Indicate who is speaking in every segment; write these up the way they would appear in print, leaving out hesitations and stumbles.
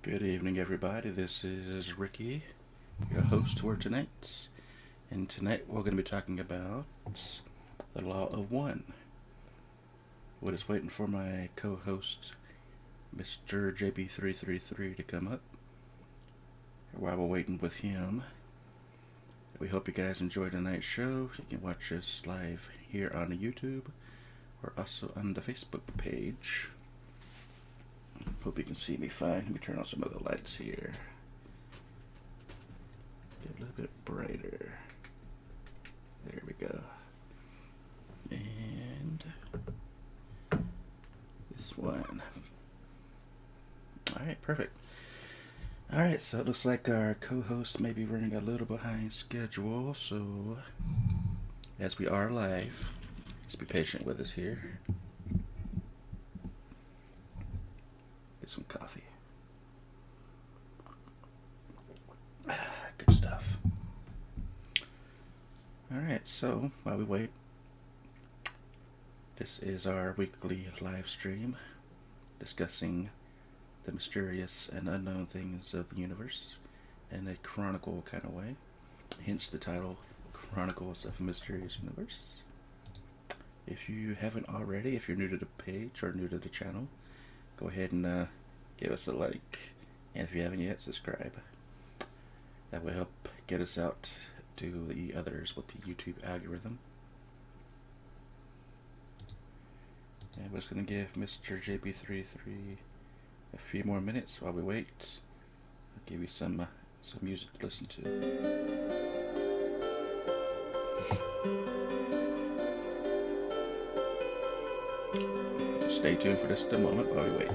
Speaker 1: Good evening, everybody. This is Ricky, your host for tonight. And tonight we're going to be talking about the Law of One. What is waiting for my co host, Mr. JB333, to come up. While we're waiting with him, we hope you guys enjoy tonight's show. You can watch us live here on YouTube or also on the Facebook page. Hope you can see me fine. Let me turn on some of the lights here. Get a little bit brighter. There we go. And this one. Alright, perfect. Alright, so it looks like our co-host may be running a little behind schedule, so as we are live, just be patient with us here. Get some coffee. Good stuff. Alright, so while we wait, this is our weekly live stream discussing the mysterious and unknown things of the universe in a chronicle kind of way. Hence the title, Chronicles of a Mysterious Universe. If you haven't already, if you're new to the page or new to the channel, go ahead and give us a like, and if you haven't yet, subscribe. That will help get us out to the others with the YouTube algorithm. And we're just going to give Mr. JB33 a few more minutes while we wait. I'll give you some music to listen to. Stay tuned for just a moment while we wait.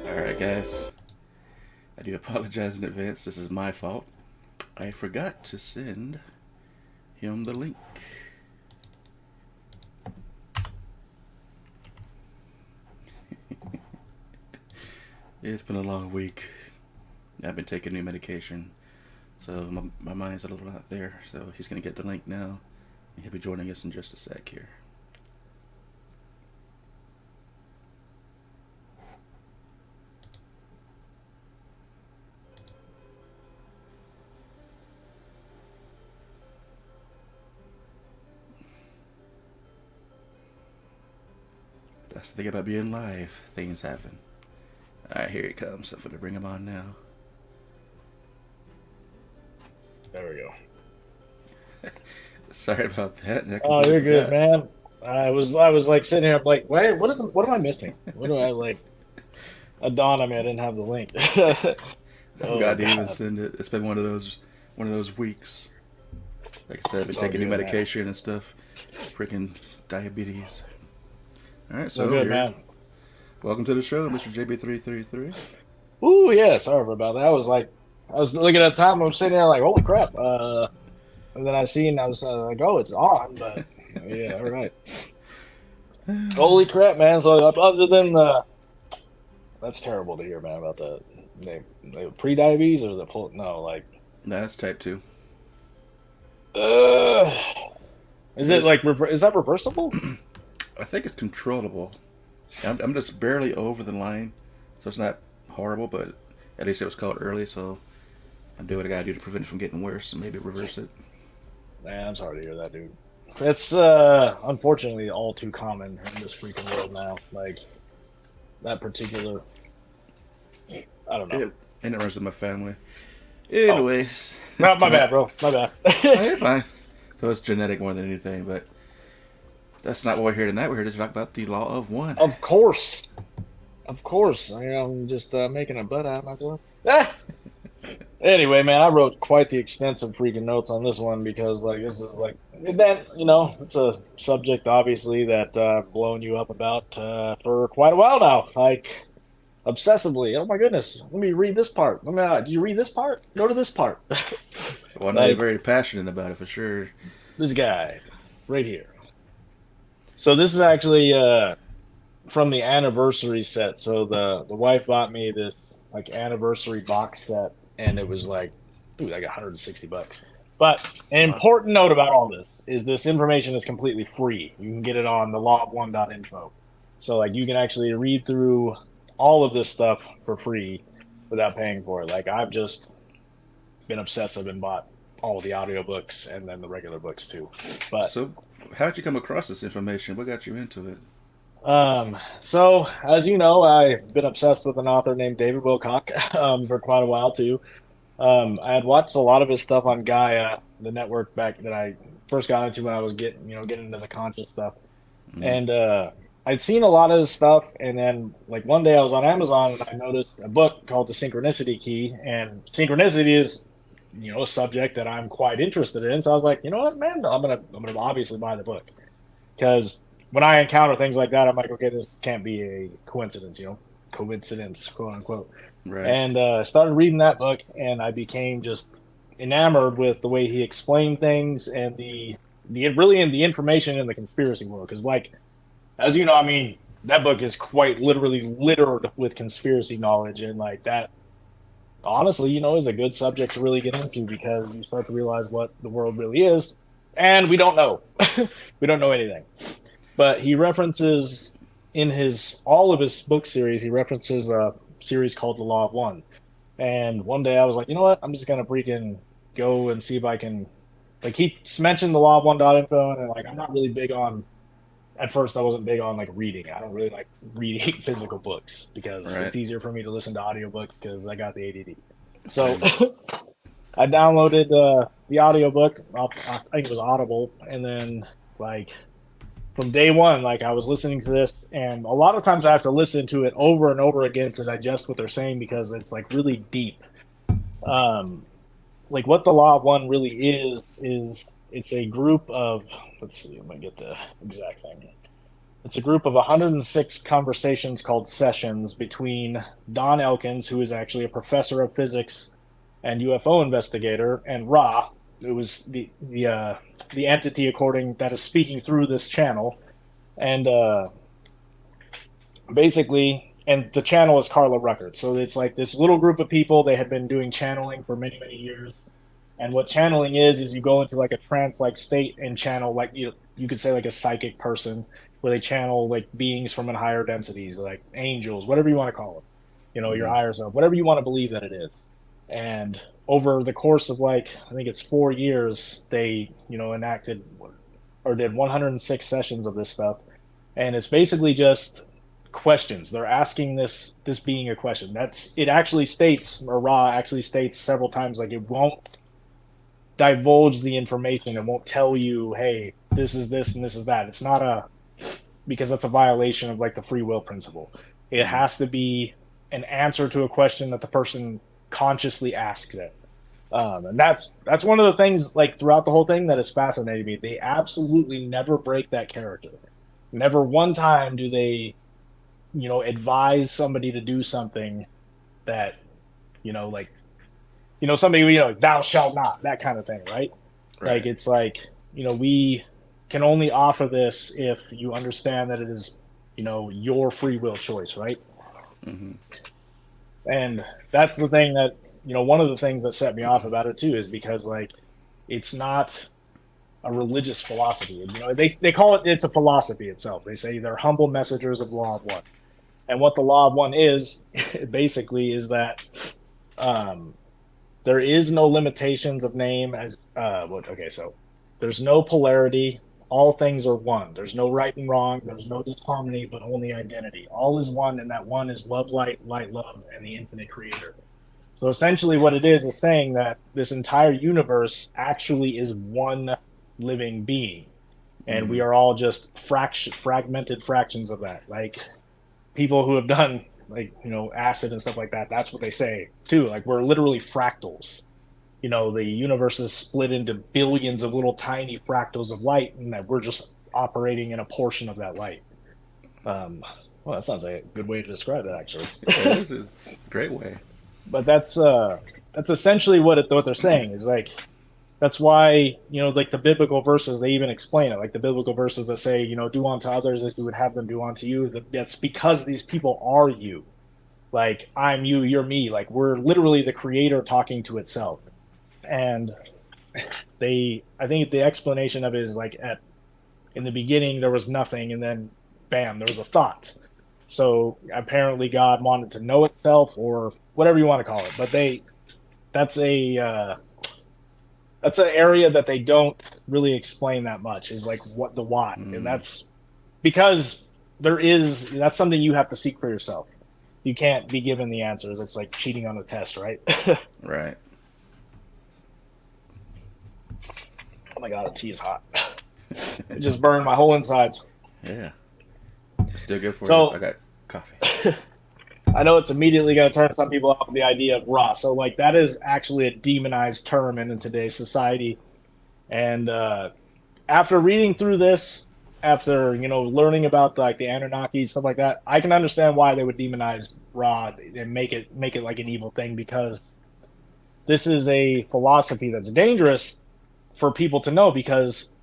Speaker 1: Alright guys, I do apologize in advance. This is my fault. I forgot to send him the link. It's been a long week. I've been taking new medication, so my mind's a little out there. So he's going to get the link now, and he'll be joining us in just a sec here. That's the thing about being live. Things happen. Alright, here he comes. I'm going to bring him on now.
Speaker 2: There we go.
Speaker 1: Sorry about that.
Speaker 2: Oh, you're good, man. I was like sitting here, I'm like, wait, what am I missing? What do I like? A dawn on me, I didn't have the link.
Speaker 1: I forgot to even send it. It's been one of those weeks. Like I said, I've been taking new medication and stuff. Freaking diabetes. Alright, so
Speaker 2: good, man.
Speaker 1: Welcome to the show, Mr. JB333.
Speaker 2: Ooh, yeah, sorry about that. I was looking at the time, I'm sitting there like, holy crap. And then I was like, oh, it's on, but yeah, all right. Holy crap, man. So other than that's terrible to hear, man, about the pre-diabetes, or is it no, like...
Speaker 1: No, that's type 2.
Speaker 2: Is it like, is that reversible?
Speaker 1: I think it's controllable. I'm just barely over the line, so it's not horrible, but at least it was caught early, so I'm doing what I gotta do to prevent it from getting worse and maybe reverse it.
Speaker 2: Man, I'm sorry to hear that, dude. It's unfortunately all too common in this freaking world now. Like that particular I don't know.
Speaker 1: It, and it runs in my family.
Speaker 2: Oh,
Speaker 1: Anyways,
Speaker 2: no, my
Speaker 1: tonight,
Speaker 2: bad, bro. My
Speaker 1: oh,
Speaker 2: bad.
Speaker 1: you're fine. So it's genetic more than anything, but that's not what we're here tonight. We're here to talk about the law of one.
Speaker 2: Of course. Of course. I'm just making a butt out of myself. Ah! Anyway, man, I wrote quite the extensive freaking notes on this one because, like, this is like that. It's a subject obviously that I've blown you up about for quite a while now, like obsessively. Oh my goodness, let me read this part. Do you read this part? Go to this part.
Speaker 1: Well, I know you're
Speaker 2: Like
Speaker 1: very passionate about it for sure.
Speaker 2: this guy right here. So this is actually from the anniversary set. So the wife bought me this like anniversary box set, and it was like, ooh, like $160. But an
Speaker 1: Wow.
Speaker 2: important note about all this information is completely free. You can get it on the law1.info. So like you can actually read through all of this stuff for free without paying for it. Like I've just been obsessive and bought all of the audiobooks and then the regular books too. But
Speaker 1: So, how'd you come across this information? What got you into it?
Speaker 2: so as you know, I've been obsessed with an author named David Wilcock for quite a while too. I had watched a lot of his stuff on Gaia, the network back that I first got into when I was getting into the conscious stuff.
Speaker 1: Mm.
Speaker 2: And I'd seen a lot of his stuff, and then like one day I was on Amazon and I noticed a book called The Synchronicity Key, and synchronicity is a subject that I'm quite interested in. So I was like, you know what, man, I'm gonna obviously buy the book because when I encounter things like that, I'm like, okay, this can't be a coincidence, coincidence, quote unquote.
Speaker 1: Right.
Speaker 2: And I started reading that book, and I became just enamored with the way he explained things and the really in the information in the conspiracy world. Because, like, as you know, I mean, that book is quite literally littered with conspiracy knowledge, and like that, honestly, is a good subject to really get into because you start to realize what the world really is, and we don't know, we don't know anything. But he references in his all of his book series, he references a series called The Law of One. And one day I was like, you know what? I'm just gonna freaking go and see if I can. Like he mentioned the Law of One.info, and like I'm not really big on. At first, I wasn't big on like reading. I don't really like reading physical books because
Speaker 1: Right.
Speaker 2: it's easier for me to listen to audiobooks because I got the ADD. So
Speaker 1: Same.
Speaker 2: I downloaded the audiobook. I think it was Audible, and then like from day one, like I was listening to this, and a lot of times I have to listen to it over and over again to digest what they're saying because it's like really deep. Um, like what the Law of One really is it's a group of let's see, I'm gonna get the exact thing. It's a group of 106 conversations called sessions between Don Elkins, who is actually a professor of physics and UFO investigator, and Ra, who was the entity according that is speaking through this channel, and basically, and the channel is Carla Ruckert. So it's like this little group of people. They had been doing channeling for many years, and what channeling is you go into like a trance-like state and channel like you could say like a psychic person where they channel like beings from in higher densities, like angels, whatever you want to call them, your
Speaker 1: Mm.
Speaker 2: higher self, whatever you want to believe that it is. And over the course of like I think it's 4 years, they enacted or did 106 sessions of this stuff, and it's basically just questions. They're asking this being a question. That's it. Actually states, or Ra actually states several times, like it won't divulge the information. It won't tell you, hey, this is this and this is that. It's not a because that's a violation of like the free will principle. It
Speaker 1: Mm.
Speaker 2: has to be an answer to a question that the person consciously asks it. And that's one of the things like throughout the whole thing that has fascinated me. They absolutely never break that character. Never one time do they, advise somebody to do something that, like, somebody, thou shalt not, that kind of thing, right? Like,
Speaker 1: Right.
Speaker 2: it's like, we can only offer this if you understand that it is, your free will choice, right?
Speaker 1: Mm-hmm.
Speaker 2: And that's the thing that, one of the things that set me off about it too is because, like, it's not a religious philosophy. They call it's a philosophy itself. They say they're humble messengers of the Law of One. And what the Law of One is, basically, is that um, there is no limitations of name as okay. So there's no polarity. all things are one. There's no right and wrong. There's no disharmony, but only identity. All is one, and that one is love, light, light, love, and the infinite creator. So essentially, what it is saying that this entire universe actually is one living being, and we are all just fragmented fractions of that. Like people who have done like acid and stuff like that. That's what they say too. Like we're literally fractals. The universe is split into billions of little tiny fractals of light, and that we're just operating in a portion of that light. Well, that sounds like a good way to describe it, actually.
Speaker 1: Yeah, this is a great way.
Speaker 2: But that's essentially what they're saying is like that's why like the biblical verses they even explain it, like the biblical verses that say do unto others as you would have them do unto you. That's because these people are you. Like I'm you, you're me. Like we're literally the creator talking to itself. And I think the explanation of it is like in the beginning there was nothing, and then bam, there was a thought. So apparently God wanted to know itself, or whatever you want to call it. But that's an area that they don't really explain that much, is like what the why. And that's because that's something you have to seek for yourself. You can't be given the answers. It's like cheating on a test, right?
Speaker 1: Right.
Speaker 2: Oh my god, the tea is hot. It just burned my whole insides.
Speaker 1: Yeah. Still good for
Speaker 2: So-
Speaker 1: you. I got coffee.
Speaker 2: I know it's immediately going to turn some people off with the idea of Ra. So, like, that is actually a demonized term in today's society. And after reading through this, after learning about like the Anunnaki stuff like that, I can understand why they would demonize Ra and make it like an evil thing, because this is a philosophy that's dangerous for people to know, because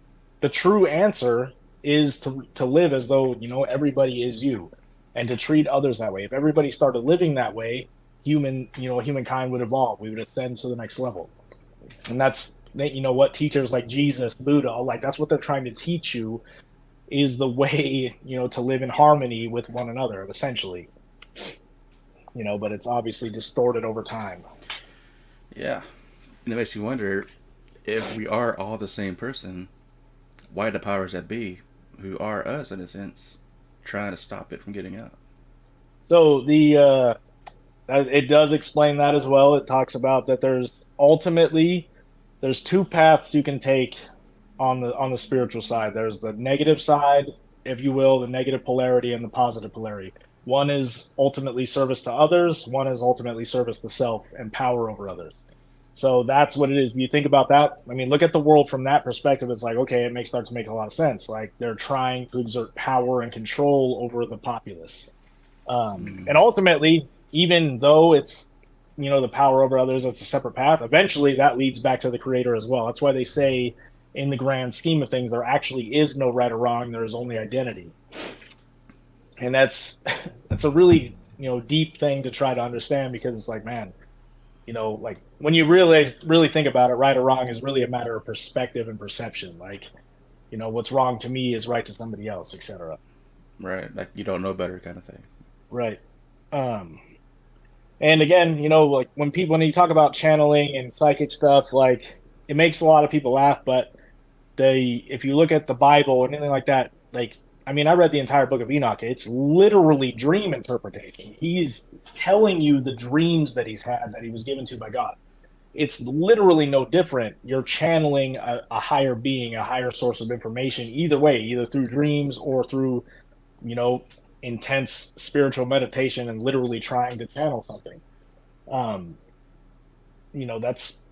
Speaker 2: the true answer is to live as though everybody is you, and to treat others that way. If everybody started living that way, humankind would evolve. We would ascend to the next level. And that's what teachers like Jesus, Buddha, like that's what they're trying to teach you, is the way to live in harmony with one another, essentially. But it's obviously distorted over time.
Speaker 1: Yeah. And it makes you wonder, if we are all the same person, why the powers that be, who are us in a sense, trying to stop it from getting out?
Speaker 2: So it does explain that as well. It talks about that there's two paths you can take on the spiritual side. There's the negative side, if you will, the negative polarity, and the positive polarity. One is ultimately service to others. One is ultimately service to self and power over others. So that's what it is. You think about that. I mean, look at the world from that perspective. It's like, okay, it starts to make a lot of sense. Like they're trying to exert power and control over the populace. And ultimately, even though it's, the power over others, it's a separate path. Eventually that leads back to the creator as well. That's why they say in the grand scheme of things, there actually is no right or wrong. There is only identity. And that's a really, deep thing to try to understand, because it's like, man, like when you really think about it, right or wrong is really a matter of perspective and perception. Like, what's wrong to me is right to somebody else, etc.
Speaker 1: Right. Like you don't know better kind of thing.
Speaker 2: Right. And again, like when you talk about channeling and psychic stuff, like it makes a lot of people laugh, but if you look at the Bible or anything like that, like, I mean, I read the entire book of Enoch. It's literally dream interpretation. He's telling you the dreams that he's had, that he was given to by God. It's literally no different. You're channeling a higher being, a higher source of information, either way, either through dreams or through, intense spiritual meditation and literally trying to channel something. That's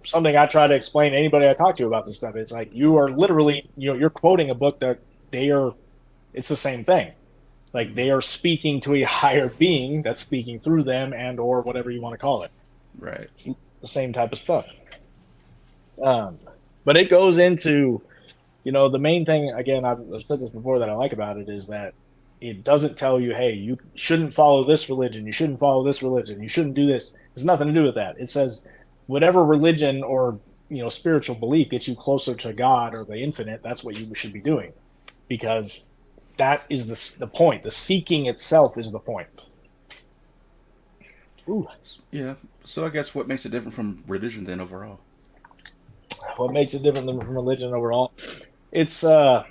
Speaker 2: something I try to explain to anybody I talk to about this stuff. It's like you are literally, you're quoting a book that it's the same thing. Like they are speaking to a higher being that's speaking through them, and or whatever you want to call it.
Speaker 1: Right.
Speaker 2: It's the same type of stuff. But it goes into, the main thing, again, I've said this before, that I like about it is that it doesn't tell you, hey, you shouldn't follow this religion, you shouldn't follow this religion, you shouldn't do this. There's nothing to do with that. It says whatever religion or spiritual belief gets you closer to God or the infinite, that's what you should be doing, because that is the point. The seeking itself is the point. Ooh.
Speaker 1: Yeah. So I guess what makes it different from religion then overall?
Speaker 2: What makes it different from religion overall? It's so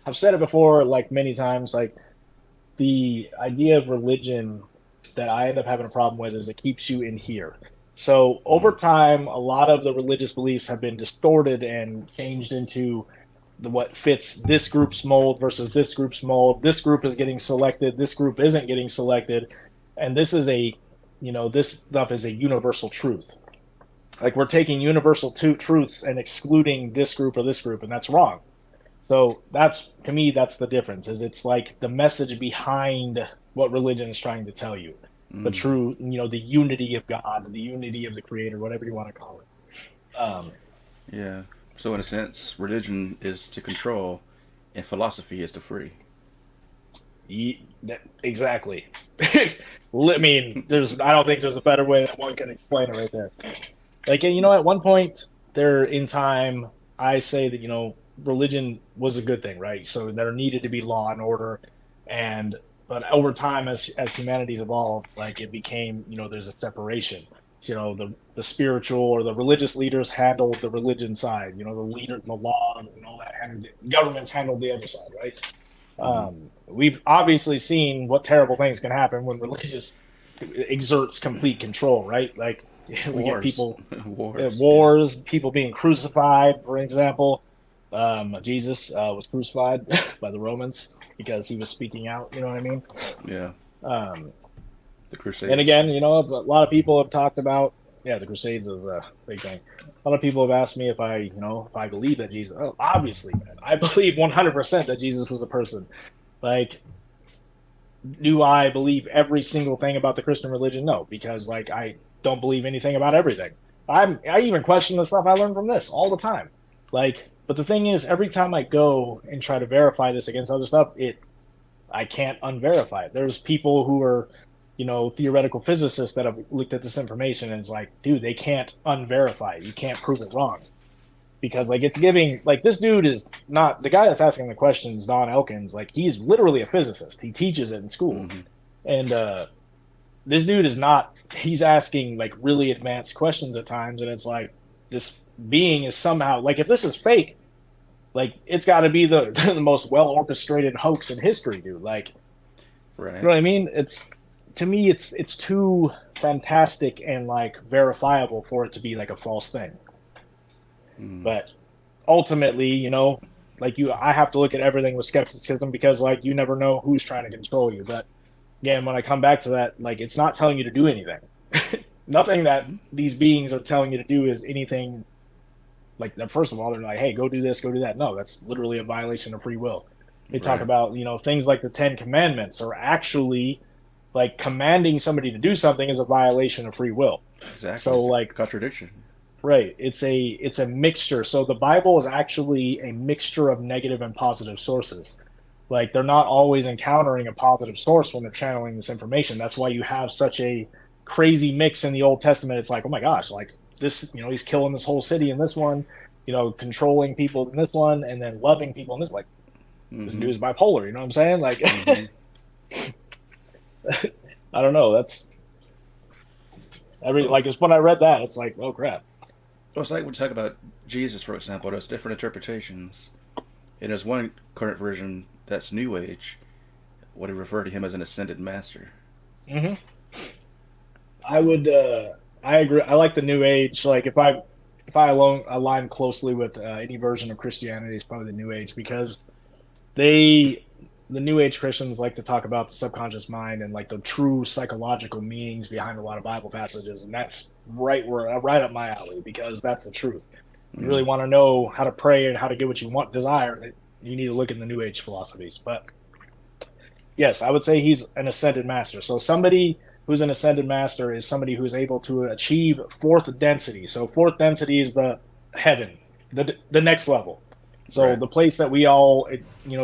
Speaker 2: I've said it before like many times, like the idea of religion that I end up having a problem with is it keeps you in here. So over
Speaker 1: Mm.
Speaker 2: time, a lot of the religious beliefs have been distorted and changed into what fits this group's mold versus this group's mold. This group is getting selected, this group isn't getting selected, and this is this stuff is a universal truth. Like we're taking universal truths and excluding this group, and that's wrong. So that's to me, that's the difference. Is it's like the message behind what religion is trying to tell you, the
Speaker 1: Mm.
Speaker 2: true, the unity of God, the unity of the Creator, whatever you want to call it.
Speaker 1: Yeah. So in a sense, religion is to control, and philosophy is to free.
Speaker 2: Exactly. I mean, I don't think there's a better way that one can explain it right there. Like, at one point there in time, I say that, religion was a good thing, right? So there needed to be law and order. And, but over time, as humanity's evolved, like it became, there's a separation. So, the spiritual or the religious leaders handled the religion side, the law and all that, and governments handled the other side, right?
Speaker 1: Mm-hmm.
Speaker 2: We've obviously seen what terrible things can happen when religious exerts complete control, right? Like we get
Speaker 1: Wars,
Speaker 2: people
Speaker 1: wars. Yeah.
Speaker 2: wars, people being crucified, for example. Jesus was crucified by the Romans because he was speaking out. You know what I mean?
Speaker 1: Yeah.
Speaker 2: Um,
Speaker 1: The
Speaker 2: and
Speaker 1: Crusades.
Speaker 2: again, a lot of people have talked about, yeah, the Crusades is a big thing. A lot of people have asked me if I believe that Jesus. Oh, obviously, man, I believe 100% that Jesus was a person. Like, do I believe every single thing about the Christian religion? No, because like I don't believe anything about everything. I even question the stuff I learned from this all the time. Like, but the thing is, every time I go and try to verify this against other stuff, I can't unverify it. There's people who are, theoretical physicists that have looked at this information and it's like, dude, they can't unverify it. You can't prove it wrong because like it's giving like this dude is not the guy that's asking the questions. Don Elkins, like he's literally a physicist. He teaches it in school,
Speaker 1: Mm-hmm.
Speaker 2: and this dude is not. He's asking like really advanced questions at times, and it's like this being is somehow like if this is fake, like it's got to be the the most well orchestrated hoax in history, dude. Like you
Speaker 1: Right.
Speaker 2: know what I mean? It's to me, it's too fantastic and like verifiable for it to be like a false thing.
Speaker 1: Mm.
Speaker 2: But ultimately, like I have to look at everything with skepticism because like you never know who's trying to control you. But again, when I come back to that, like it's not telling you to do anything. Nothing that these beings are telling you to do is anything like first of all, they're like, hey, go do this, go do that. No, that's literally a violation of free will. They talk
Speaker 1: Right.
Speaker 2: about, things like the Ten Commandments are actually like commanding somebody to do something is a violation of free will.
Speaker 1: Exactly.
Speaker 2: So
Speaker 1: It's a
Speaker 2: like
Speaker 1: contradiction.
Speaker 2: right. It's a mixture. So the Bible is actually a mixture of negative and positive sources. Like they're not always encountering a positive source when they're channeling this information. That's why you have such a crazy mix in the Old Testament. It's like, oh my gosh, like this, he's killing this whole city in this one, controlling people in this one, and then loving people in this. Like this
Speaker 1: Mm-hmm.
Speaker 2: dude is bipolar. You know what I'm saying? Like
Speaker 1: Mm-hmm.
Speaker 2: I don't know. That's
Speaker 1: Well,
Speaker 2: like it's when I read that, it's like, oh crap.
Speaker 1: it's like when you talk about Jesus, for example. There's different interpretations. And there's one current version that's New Age, what they refer to him as an ascended master.
Speaker 2: Hmm. I would I agree. I like the new age. Like if I alone align closely with any version of Christianity, it's probably the new age because they the new age Christians like to talk about the subconscious mind and like the true psychological meanings behind a lot of Bible passages, and that's right up my alley because that's the truth. If you really
Speaker 1: Mm.
Speaker 2: want to know how to pray and how to get what you want, desire, you need to look in the new age philosophies. But yes, I would say he's an ascended master. So somebody who's an ascended master is somebody who's able to achieve fourth density. So fourth density is the heaven, the next level. So
Speaker 1: Right.
Speaker 2: the place that we all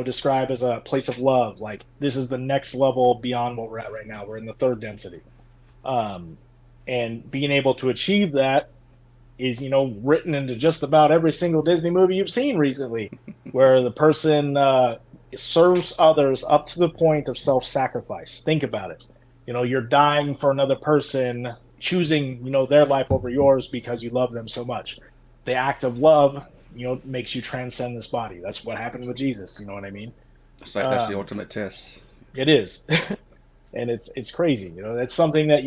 Speaker 2: describe as a place of love, like this is the next level beyond what we're at right now. We're in the third density. Um, and being able to achieve that is written into just about every single Disney movie you've seen recently, where the person serves others up to the point of self-sacrifice. Think about it. You're dying for another person, choosing their life over yours because you love them so much. The act of love makes you transcend this body. That's what happened with Jesus. You know what I mean?
Speaker 1: It's like that's the
Speaker 2: Um,
Speaker 1: ultimate test.
Speaker 2: it is, and it's crazy. That's something that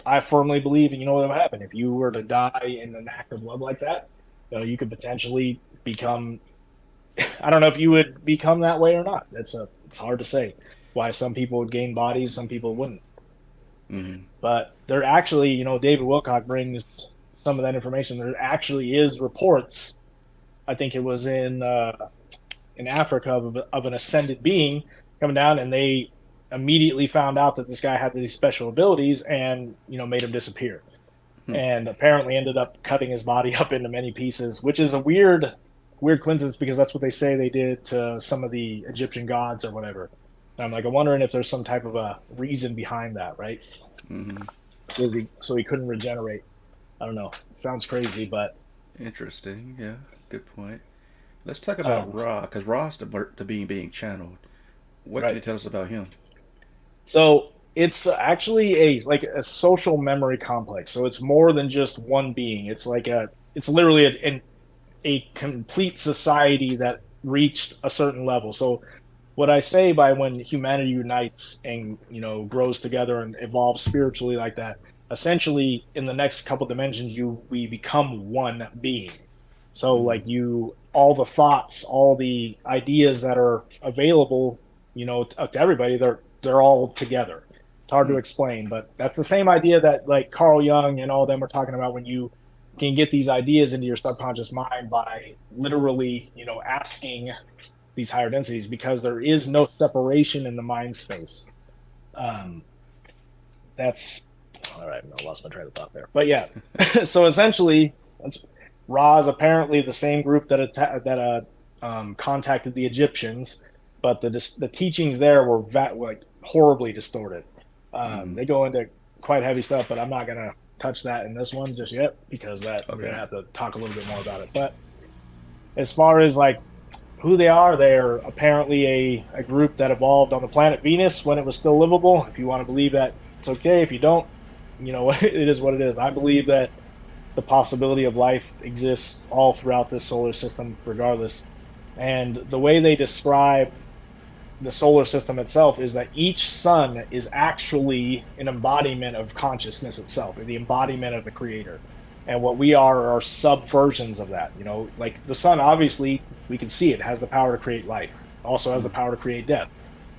Speaker 2: I firmly believe. You know what would happen if you were to die in an act of love like that? You could potentially become. I don't know if you would become that way or not. It's hard to say. Why some people would gain bodies, some people wouldn't.
Speaker 1: Hmm.
Speaker 2: But there actually, David Wilcock brings some of that information. There actually is reports. I think it was in Africa of an ascended being coming down, and they immediately found out that this guy had these special abilities, and made him disappear.
Speaker 1: Hmm.
Speaker 2: And apparently ended up cutting his body up into many pieces, which is a weird coincidence because that's what they say they did to some of the Egyptian gods or whatever. And I'm like, I'm wondering if there's some type of a reason behind that, right?
Speaker 1: Hmm.
Speaker 2: So he couldn't regenerate. I don't know. It sounds crazy, but
Speaker 1: Interesting. Yeah, good point. Let's talk about
Speaker 2: um,
Speaker 1: Ra, because Ra's the being channeled. What can you
Speaker 2: right.
Speaker 1: tell us about him?
Speaker 2: So it's actually a social memory complex. So it's more than just one being. It's literally a complete society that reached a certain level. So what I say by when humanity unites and grows together and evolves spiritually like that, essentially in the next couple dimensions, we become one being. So
Speaker 1: Hmm.
Speaker 2: like all the thoughts, all the ideas that are available, to everybody, they're all together. It's hard to
Speaker 1: Hmm.
Speaker 2: explain, but that's the same idea that like Carl Jung and all of them were talking about when you can get these ideas into your subconscious mind by literally, asking these higher densities because there is no separation in the mind space. Um, that's all right. I lost my train of thought there, but yeah. So essentially, that's Ra is apparently the same group that contacted the Egyptians, but the teachings there were like horribly distorted.
Speaker 1: Hmm.
Speaker 2: They go into quite heavy stuff, but I'm not gonna touch that in this one just yet because that we're
Speaker 1: Okay.
Speaker 2: gonna have to talk a little bit more about it. But as far as like who they are, they're apparently a group that evolved on the planet Venus when it was still livable. If you want to believe that, it's okay. If you don't, it is what it is. I believe that the possibility of life exists all throughout this solar system, regardless. And the way they describe the solar system itself is that each sun is actually an embodiment of consciousness itself, the embodiment of the creator. And what we are subversions of that. Like the sun, obviously, we can see it has the power to create life, also has the power to create death.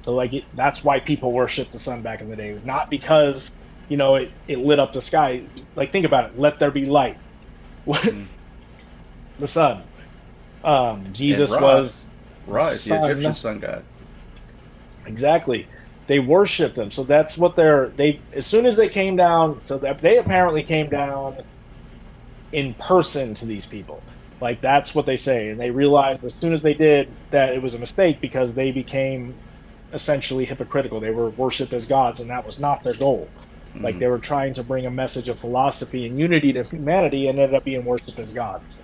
Speaker 2: So, like, that's why people worship the sun back in the day, not because, it lit up the sky. Like, think about it. Let there be light.
Speaker 1: Hmm.
Speaker 2: The sun.
Speaker 1: And
Speaker 2: Jesus
Speaker 1: Ra,
Speaker 2: was the
Speaker 1: Ra is the Egyptian
Speaker 2: sun.
Speaker 1: sun god.
Speaker 2: Exactly. They worship them. So that's what as soon as they came down, so that they apparently came down in person to these people. Like that's what they say. And they realized as soon as they did that it was a mistake because they became essentially hypocritical. They were worshipped as gods, and that was not their goal. Like
Speaker 1: Hmm.
Speaker 2: they were trying to bring a message of philosophy and unity to humanity and ended up being worshipped as gods.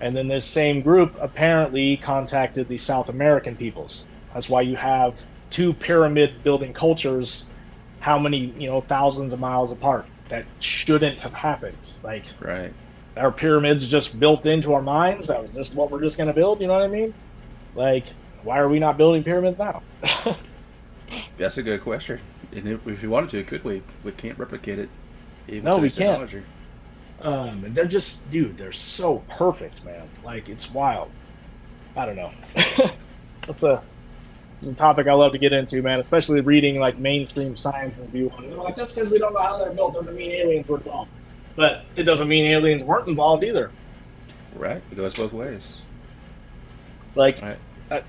Speaker 2: And then this same group apparently contacted the South American peoples. That's why you have two pyramid building cultures, how many, thousands of miles apart. That shouldn't have happened. Like,
Speaker 1: Right.
Speaker 2: our pyramids just built into our minds. That was just what we're just going to build. You know what I mean? Like, why are we not building pyramids now?
Speaker 1: That's a good question. And if you wanted to, could we? We can't replicate it, even
Speaker 2: No, we
Speaker 1: today's
Speaker 2: can't.
Speaker 1: technology.
Speaker 2: And they're just, dude, they're so perfect, man. Like, it's wild. I don't know. That's a topic I love to get into, man, especially reading like mainstream science's view on it. Like, just because we don't know how they're built doesn't mean aliens were involved. But it doesn't mean aliens weren't involved either.
Speaker 1: Right. It goes both ways.
Speaker 2: Like,
Speaker 1: Right.
Speaker 2: uh,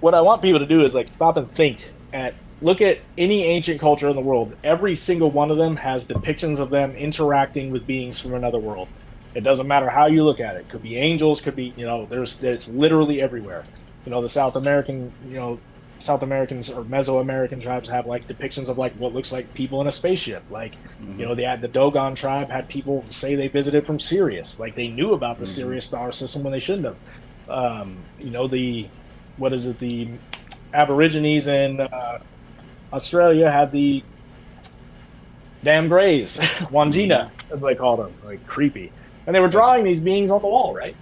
Speaker 2: what I want people to do is like stop and look at any ancient culture in the world. Every single one of them has depictions of them interacting with beings from another world. It doesn't matter how you look at it. Could be angels, could be, there's literally everywhere. The South Americans or Mesoamerican tribes have like depictions of like what looks like people in a spaceship. Like,
Speaker 1: Hmm.
Speaker 2: the Dogon tribe had people say they visited from Sirius. Like they knew about the
Speaker 1: Hmm.
Speaker 2: Sirius star system when they shouldn't have. The what is it? The Aborigines in Australia had the damn grays,
Speaker 1: Hmm.
Speaker 2: Wangina, as they called them, like creepy. And they were
Speaker 1: That's
Speaker 2: drawing these beings on the wall, right?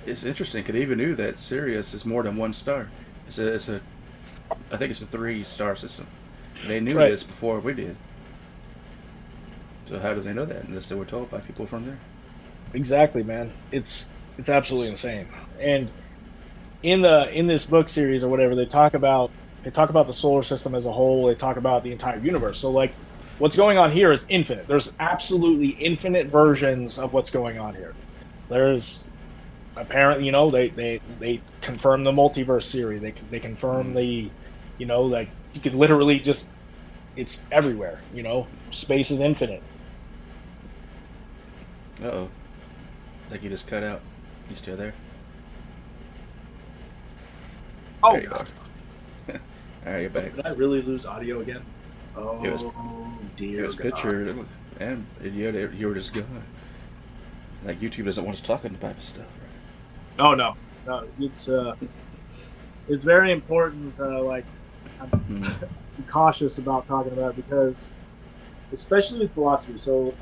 Speaker 1: It's interesting because I even knew that Sirius is more than one star. I think it's a 3-star system. They knew
Speaker 2: Right.
Speaker 1: this before we did. So how do they know that? Unless they were told by people from there.
Speaker 2: Exactly, man. It's absolutely insane. And in this book series or whatever, they talk about the solar system as a whole. They talk about the entire universe. So like, what's going on here is infinite. There's absolutely infinite versions of what's going on here. There's apparently, they confirm the multiverse theory. They confirm
Speaker 1: Mm.
Speaker 2: like you could literally just it's everywhere. Space is infinite.
Speaker 1: Uh-oh. Like you just cut out. You still there?
Speaker 2: Oh
Speaker 1: There you
Speaker 2: God.
Speaker 1: are. All right, you're back.
Speaker 2: Did I really lose audio again? Oh
Speaker 1: It was
Speaker 2: dear
Speaker 1: it was
Speaker 2: God.
Speaker 1: pictured, and you were just gone. Like YouTube doesn't want us talking about this stuff,
Speaker 2: Oh no, no. It's very important. Like I'm
Speaker 1: right? Mm.
Speaker 2: cautious about talking about it because, especially with philosophy. So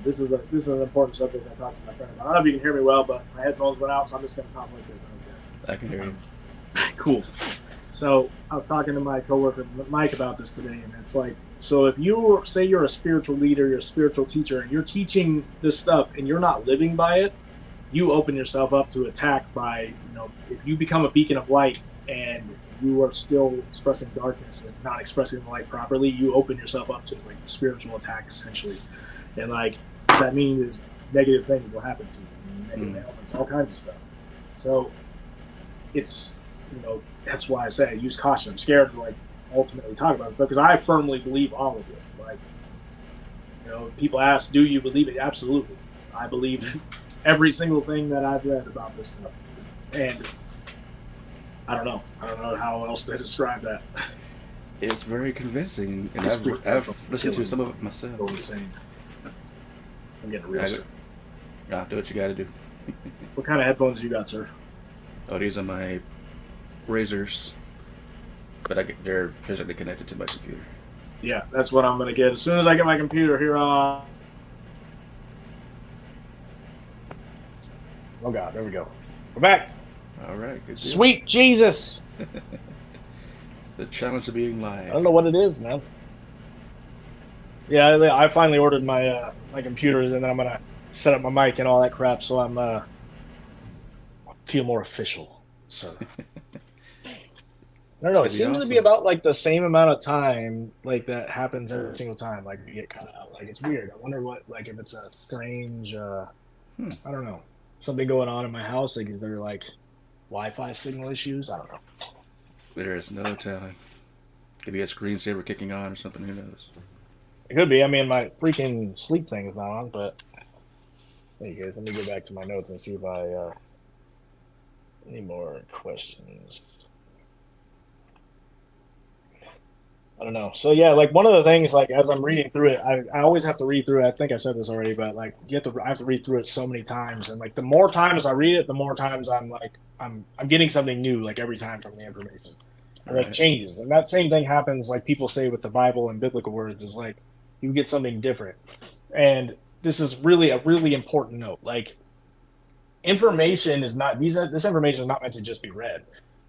Speaker 2: this is an important subject I talked to my friend about. I don't know if you can hear me well, but my headphones went out, so I'm just going to talk like this.
Speaker 1: I can hear you.
Speaker 2: Cool. So I was talking to my coworker Mike about this today, and it's like, so if you say you're a spiritual leader, you're a spiritual teacher, and you're teaching this stuff, and you're not living by it, you open yourself up to attack by, if you become a beacon of light and you are still expressing darkness and not expressing the light properly, you open yourself up to like spiritual attack essentially, and like that means negative things will happen to you, negative elements, all kinds of stuff. So it's that's why I say I use caution. I'm scared to like ultimately talk about this stuff because I firmly believe all of this. Like, people ask, "Do you believe it?" Absolutely, I believe every single thing that I've read about this stuff, and I don't know how else to describe that.
Speaker 1: It's very convincing, and
Speaker 2: This
Speaker 1: I've
Speaker 2: freaked
Speaker 1: I've
Speaker 2: out.
Speaker 1: listened to some of it myself.
Speaker 2: So insane. I'm getting real
Speaker 1: I,
Speaker 2: sick.
Speaker 1: do what you got to do.
Speaker 2: What kind of headphones you got, sir?
Speaker 1: Oh, these are my Razors, but they're physically connected to my computer.
Speaker 2: Yeah, that's what I'm gonna get as soon as I get my computer here on. Oh God, there we go. We're back.
Speaker 1: All right, good deal.
Speaker 2: Sweet Jesus.
Speaker 1: The challenge of being
Speaker 2: I
Speaker 1: live.
Speaker 2: don't know what it is, man. Yeah, I finally ordered my my computers, and then I'm gonna set up my mic and all that crap, so I'm feel more official. So I don't know. It
Speaker 1: Should be
Speaker 2: seems to be
Speaker 1: awesome.
Speaker 2: about like the same amount of time, like that happens every single time. Like you get cut out. Like it's weird. I wonder what, like, if it's a strange, I don't know, something going on in my house. Like, is there like Wi-Fi signal issues? I don't know.
Speaker 1: There is no telling. Could be a screensaver kicking on or something. Who knows?
Speaker 2: It could be. I mean, my freaking sleep thing is not on, but hey guys, let me go back to my notes and see if I any more questions. I don't know. So yeah, like one of the things, like as I'm reading through it, I always have to read through it. I think I said this already, but like I have to read through it so many times, and like the more times I read it, the more times I'm like I'm getting something new like every time from the information. And like
Speaker 1: Right.
Speaker 2: changes, and that same thing happens like people say with the Bible and biblical words is like you get something different, and this is really a really important note. Like information is not this information is not meant to just be read.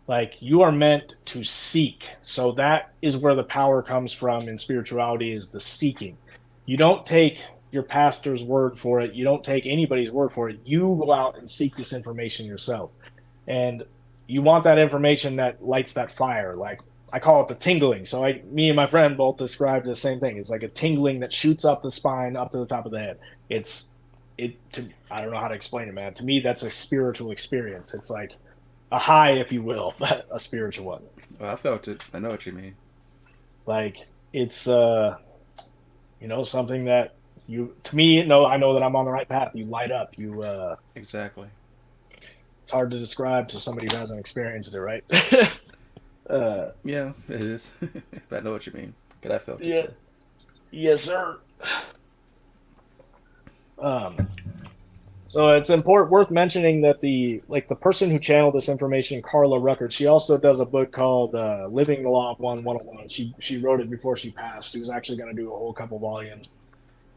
Speaker 2: Like you are meant to seek. So that is where the power comes from in spirituality, is the seeking. You don't take your pastor's word for it. You don't take anybody's word for it. You go out and seek this information yourself. And you want that information that lights that fire. Like I call it the tingling. So me and my friend both described the same thing. It's like a tingling that shoots up the spine, up to the top of the head. I don't know how to explain it, man. To me, that's a spiritual experience. It's like a high, if you will, but a spiritual one.
Speaker 1: Well, I felt it. I know what you mean.
Speaker 2: Like it's something that to me, I know that I'm on the right path. You light up.
Speaker 1: Exactly.
Speaker 2: It's hard to describe to somebody who hasn't experienced it, right?
Speaker 1: Yeah, it is. But I know what you mean. But I felt
Speaker 2: Yeah.
Speaker 1: it.
Speaker 2: Yes, sir. So it's worth mentioning that the person who channeled this information, Carla Ruckert, she also does a book called "Living the Law of One 101." She wrote it before she passed. She was actually going to do a whole couple volumes,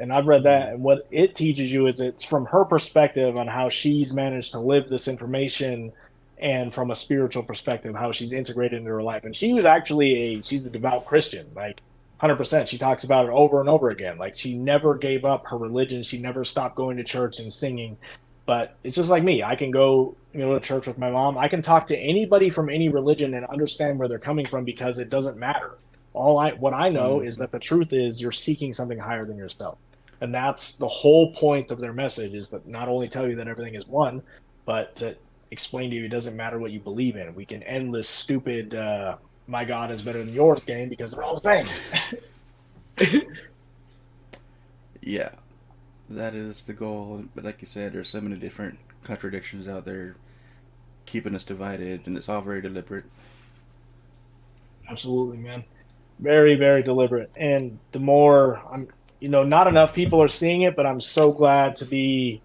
Speaker 2: And I've read that, and what it teaches you is it's from her perspective on how she's managed to live this information, and from a spiritual perspective, how she's integrated into her life. And she was actually she's a devout Christian, like 100%. She talks about it over and over again. Like she never gave up her religion. She never stopped going to church and singing. But it's just like me. I can go, to church with my mom. I can talk to anybody from any religion and understand where they're coming from because it doesn't matter. What I know is
Speaker 1: Mm-hmm.
Speaker 2: that the truth is you're seeking something higher than yourself. And that's the whole point of their message, is that not only tell you that everything is one, but to explain to you it doesn't matter what you believe in. We can end this stupid my God is better than yours game because they're all the same.
Speaker 1: Yeah, that is the goal. But like you said, there's so many different contradictions out there keeping us divided, and it's all very deliberate.
Speaker 2: Absolutely, man. Very, very deliberate. And the more not enough people are seeing it, but I'm so glad to be,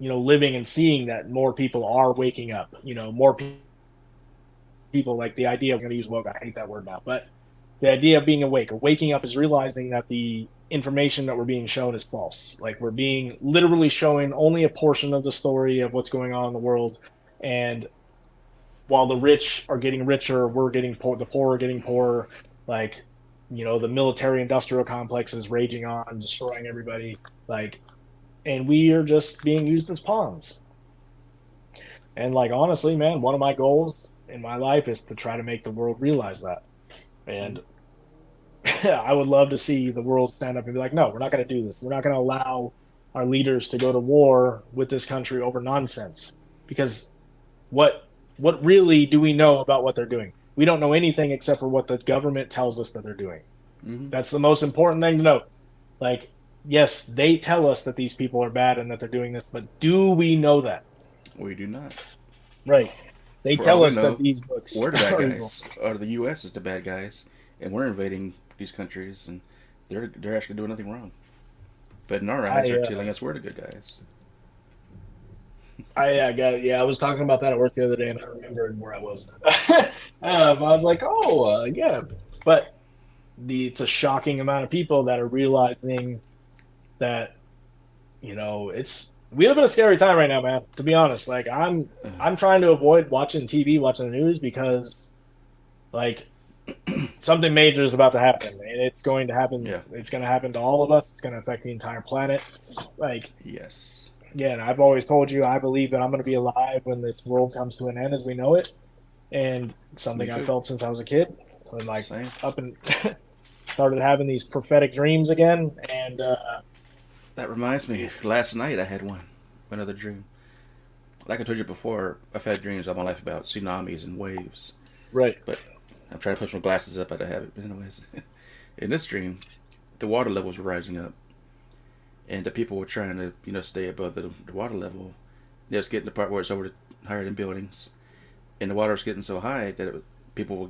Speaker 2: living and seeing that more people are waking up. More people, like the idea, I'm going to use woke. I hate that word now, but the idea of being awake or waking up is realizing that the information that we're being shown is false. Like we're being literally showing only a portion of the story of what's going on in the world. And while the rich are getting richer, we're getting poor, the poor are getting poorer. Like, the military industrial complex is raging on, destroying everybody. Like, and we are just being used as pawns. And like, honestly, man, one of my goals in my life is to try to make the world realize that. And I would love to see the world stand up and be like, no, we're not going to do this. We're not going to allow our leaders to go to war with this country over nonsense. Because what what really do we know about what they're doing? We don't know anything except for what the government tells us that they're doing.
Speaker 1: Mm-hmm.
Speaker 2: That's the most important thing to know. Like, yes, they tell us that these people are bad and that they're doing this, but do we know that?
Speaker 1: We do not.
Speaker 2: Right. They
Speaker 1: For all
Speaker 2: tell
Speaker 1: we
Speaker 2: us that
Speaker 1: know,
Speaker 2: these books
Speaker 1: we're the bad
Speaker 2: are evil.
Speaker 1: guys, or the U.S. is the bad guys, and we're invading these countries, and they're actually doing nothing wrong. But in our eyes,
Speaker 2: I
Speaker 1: they're
Speaker 2: uh,
Speaker 1: telling us we're the good guys.
Speaker 2: I got yeah. I was talking about that at work the other day, and I remembered where I was. I was like, oh yeah, but it's a shocking amount of people that are realizing that it's we live in a scary time right now, man. To be honest, like I'm trying to avoid watching TV, watching the news because like something major is about to happen, and it's going to happen.
Speaker 1: Yeah.
Speaker 2: It's going to happen to all of us. It's going to affect the entire planet. Like
Speaker 1: Yes.
Speaker 2: yeah, and I've always told you I believe that I'm going to be alive when this world comes to an end as we know it, and
Speaker 1: Me
Speaker 2: something I
Speaker 1: too.
Speaker 2: felt since I was a kid. And like
Speaker 1: Same.
Speaker 2: up and started having these prophetic dreams again, and
Speaker 1: That reminds me. Last night I had another dream. Like I told you before, I've had dreams all my life about tsunamis and waves,
Speaker 2: right.
Speaker 1: but I'm trying to put my glasses up. I don't have it. But anyways, in this dream, the water levels were rising up, and the people were trying to stay above the water level. They was getting to the part where it's over higher than buildings, and the water was getting so high that people were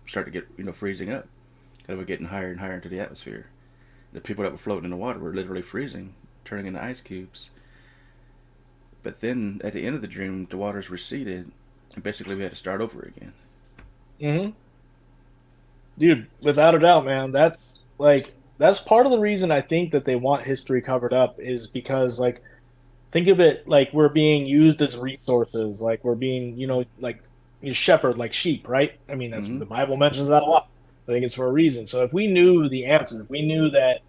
Speaker 1: start to get freezing up. That it was getting higher and higher into the atmosphere. The people that were floating in the water were literally freezing, turning into ice cubes. But then at the end of the dream, the waters receded, and basically we had to start over again.
Speaker 2: Hmm. Dude, without a doubt, man, that's part of the reason I think that they want history covered up is because like think of it like we're being used as resources, like we're being, like you shepherd like sheep, right? I mean, that's
Speaker 1: Mm-hmm.
Speaker 2: the Bible mentions that a lot. I think it's for a reason. So if we knew the answer, if we knew that,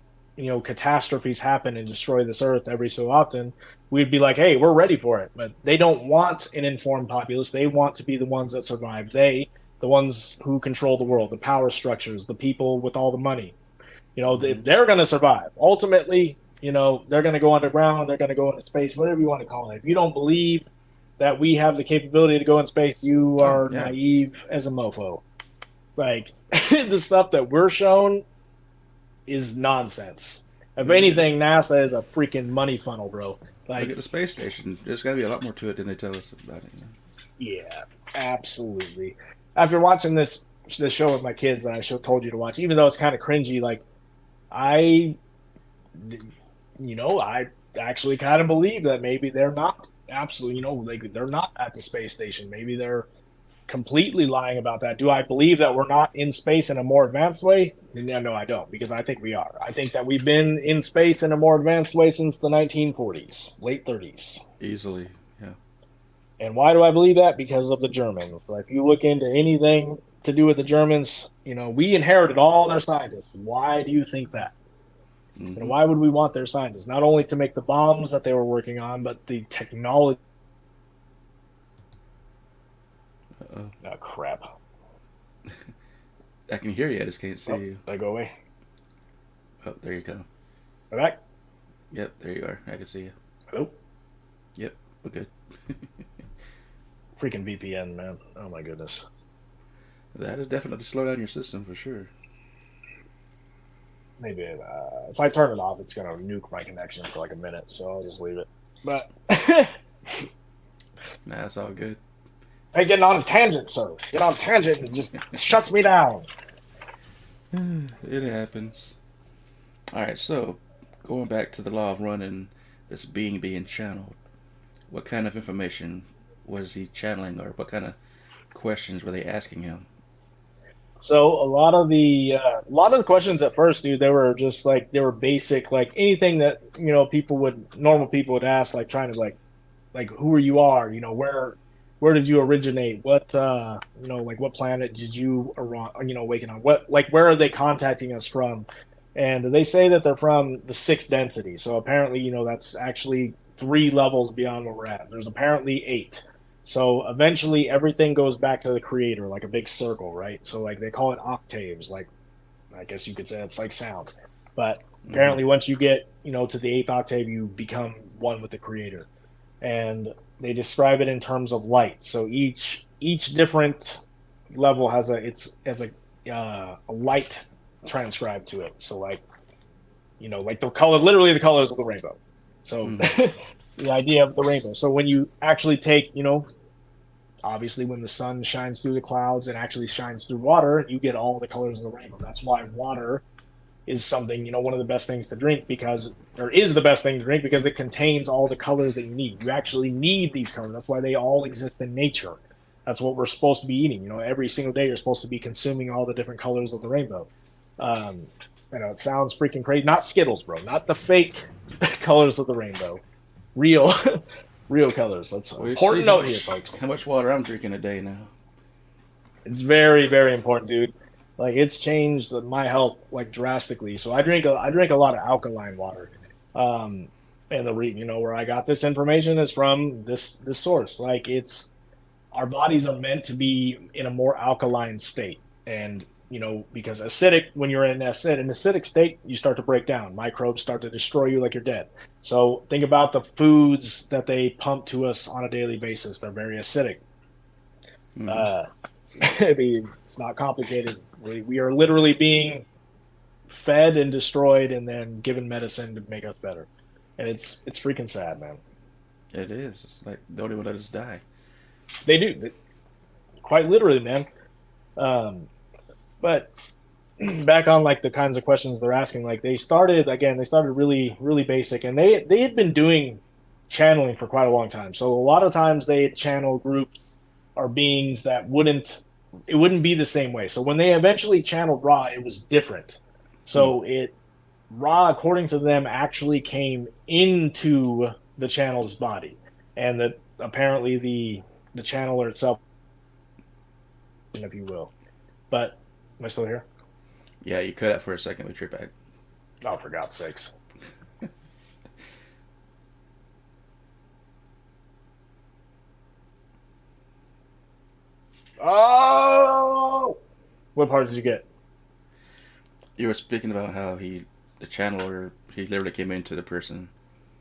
Speaker 2: catastrophes happen and destroy this earth every so often, we'd be like, hey, we're ready for it. But they don't want an informed populace. They want to be the ones that survive. The ones who control the world, the power structures, the people with all the money.
Speaker 1: Mm-hmm.
Speaker 2: They're going to survive. Ultimately, they're going to go underground, they're going to go into space, whatever you want to call it. If you don't believe that we have the capability to go in space, you
Speaker 1: Oh
Speaker 2: are
Speaker 1: yeah.
Speaker 2: naive as a mofo. Like the stuff that we're shown is nonsense. If
Speaker 1: Look at this.
Speaker 2: anything, NASA is a freaking money funnel, bro.
Speaker 1: Look at
Speaker 2: Like,
Speaker 1: the space station. There's got to be a lot more to it than they tell us about it.
Speaker 2: yeah, absolutely. After watching this show with my kids that told you to watch, even though it's kind of cringy, like I I actually kind of believe that maybe they're not absolutely, like they're not at the space station. Maybe they're completely lying about that. Do I believe that we're not in space in a more advanced way? No, I don't, because I think we are. I think that we've been in space in a more advanced way since the 1940s, late 30s.
Speaker 1: Easily, yeah.
Speaker 2: And why do I believe that? Because of the Germans. Like, if you look into anything to do with the Germans, we inherited all their scientists. Why do you think that? And
Speaker 1: Hmm.
Speaker 2: why would we want their scientists? Not only to make the bombs that they were working on, but the technology.
Speaker 1: Uh-oh.
Speaker 2: Oh, crap.
Speaker 1: I can hear you. I just can't see
Speaker 2: Oh,
Speaker 1: you.
Speaker 2: did I go away?
Speaker 1: Oh, there you go.
Speaker 2: Am I back?
Speaker 1: Yep, there you are. I can see you.
Speaker 2: Hello?
Speaker 1: Yep, we're good.
Speaker 2: Freaking VPN, man. Oh, my goodness.
Speaker 1: That is definitely slow down your system for sure.
Speaker 2: Maybe if I turn it off, it's going to nuke my connection for like a minute, so I'll just leave it. But,
Speaker 1: Nah, it's all good.
Speaker 2: hey, getting on a tangent, sir. Get on a tangent and just shuts me down.
Speaker 1: It happens. Alright, so going back to the law of running, this being channeled, what kind of information was he channeling, or what kind of questions were they asking him?
Speaker 2: So a lot of the questions at first, dude, they were just like they were basic, like anything that normal people would ask, like trying to like who you are, where did you originate, what like what planet did you awaken on, what like where are they contacting us from, and they say that they're from the sixth density. So apparently, that's actually 3 levels beyond where we're at. There's apparently 8. So eventually everything goes back to the creator, like a big circle, right? So like they call it octaves, like I guess you could say it's like sound. But
Speaker 1: Hmm.
Speaker 2: apparently once you get, to the 8th octave, you become one with the creator. And they describe it in terms of light. So each different level has a light transcribed to it. So like, like the color, literally the colors of the rainbow. So
Speaker 1: Hmm.
Speaker 2: the idea of the rainbow. So when you actually take, obviously when the sun shines through the clouds and actually shines through water, you get all the colors of the rainbow. That's why water is something, one of the best things to drink, because or is the best thing to drink, because it contains all the colors that you need. You actually need these colors. That's why they all exist in nature. That's what we're supposed to be eating. Every single day you're supposed to be consuming all the different colors of the rainbow. Um, I know it sounds freaking crazy. Not Skittles, bro. Not the fake colors of the rainbow. Real, real colors. That's an
Speaker 1: Well, you see
Speaker 2: important note here, folks.
Speaker 1: how much water I'm drinking a day now.
Speaker 2: It's very, very important, dude. Like it's changed my health like drastically. So I drink a lot of alkaline water. Um, and where I got this information is from this source. Like it's our bodies are meant to be in a more alkaline state, and because acidic, when you're in an acidic state, you start to break down. Microbes start to destroy you like you're dead. So think about the foods that they pump to us on a daily basis. They're very acidic.
Speaker 1: Hmm.
Speaker 2: Uh, I mean, it's not complicated. We are literally being fed and destroyed, and then given medicine to make us better. And it's freaking sad, man.
Speaker 1: It is. It's like they don't even let us die.
Speaker 2: They do, quite literally, man. Um, but back on like the kinds of questions they're asking, like they started really really basic, and they had been doing channeling for quite a long time. So a lot of times they channel groups or beings that wouldn't be the same way. So when they eventually channeled Ra, it was different.
Speaker 1: Hmm.
Speaker 2: So it Ra, according to them, actually came into the channel's body, and that apparently the channeler itself, if you will. But am I still here?
Speaker 1: Yeah, you cut out for a second, but you're back.
Speaker 2: Oh, for God's sakes! Oh, what part did you get?
Speaker 1: You were speaking about how the channeler, he literally came into the person.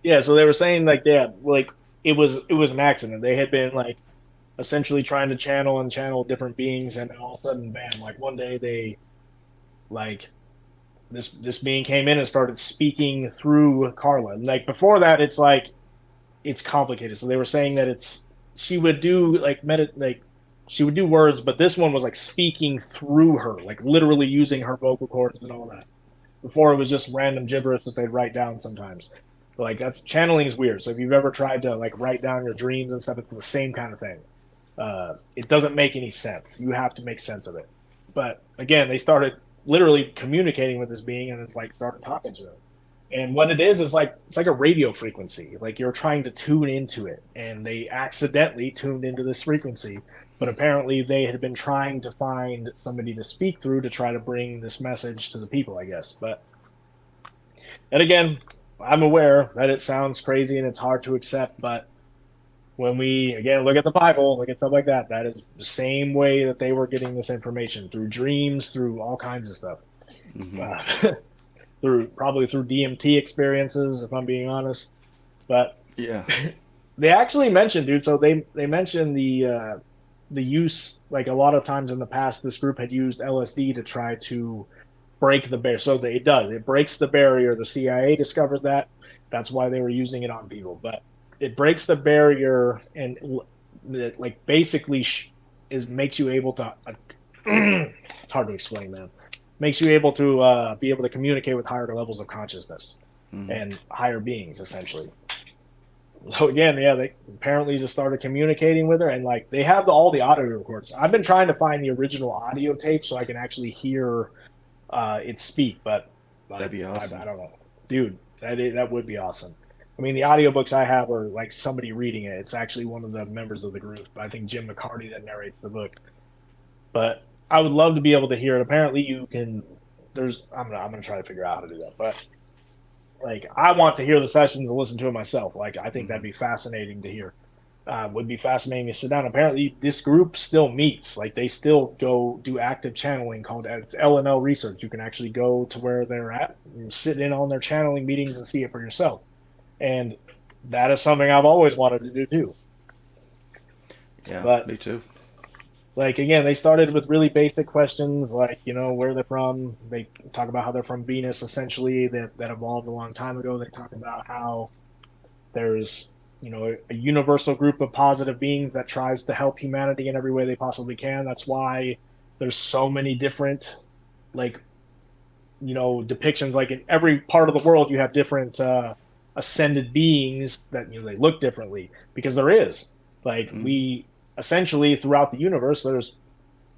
Speaker 2: Yeah, so they were saying like like it was an accident. They had been like essentially trying to channel different beings, and all of a sudden, bam! Like one day they like this being came in and started speaking through Carla. Like before that, it's like it's complicated. So they were saying that she would do like she would do words, but this one was like speaking through her, like literally using her vocal cords and all that. Before it was just random gibberish that they'd write down sometimes. But, like that's channeling is weird. So if you've ever tried to like write down your dreams and stuff, it's the same kind of thing. It doesn't make any sense. You have to make sense of it. But again, they started literally communicating with this being, and it's like started talking to him. And what it is like it's like a radio frequency. Like you're trying to tune into it, and they accidentally tuned into this frequency. But apparently, they had been trying to find somebody to speak through to try to bring this message to the people, I guess. But and again, I'm aware that it sounds crazy and it's hard to accept, but when we again look at the Bible, look at stuff like that, that is the same way that they were getting this information through dreams, through all kinds of stuff, through probably through DMT experiences, if I'm being honest. But
Speaker 1: Yeah.
Speaker 2: they actually mentioned, dude. So they mentioned the use, like a lot of times in the past, this group had used LSD to try to break the barrier. So it does. It breaks the barrier. The CIA discovered that. That's why they were using it on people. But it breaks the barrier and it, like basically is makes you able to. It's hard to explain, man. Makes you able to be able to communicate with higher levels of consciousness and higher beings, essentially. So again, yeah, they apparently just started communicating with her, and like they have all the audio records. I've been trying to find the original audio tape so I can actually hear it speak, but
Speaker 1: That'd be awesome.
Speaker 2: I don't know, dude. That would be awesome. I mean, the audiobooks I have are like somebody reading it. It's actually one of the members of the group. I think Jim McCarty that narrates the book. But I would love to be able to hear it. Apparently, you can. I'm gonna try to figure out how to do that, but like I want to hear the sessions and listen to it myself. Like I think that'd be fascinating to hear. Would be fascinating to sit down. Apparently, this group still meets. Like they still go do active channeling called it's LNL research. You can actually go to where they're at, and sit in on their channeling meetings and see it for yourself. And that is something I've always wanted to do too.
Speaker 1: Yeah,
Speaker 2: But
Speaker 1: me too.
Speaker 2: like again, they started with really basic questions like where they're from. They talk about how they're from Venus, essentially that evolved a long time ago. They talk about how there's a universal group of positive beings that tries to help humanity in every way they possibly can. That's why there's so many different like depictions. Like in every part of the world, you have different ascended beings that they look differently because there is like we essentially throughout the universe there's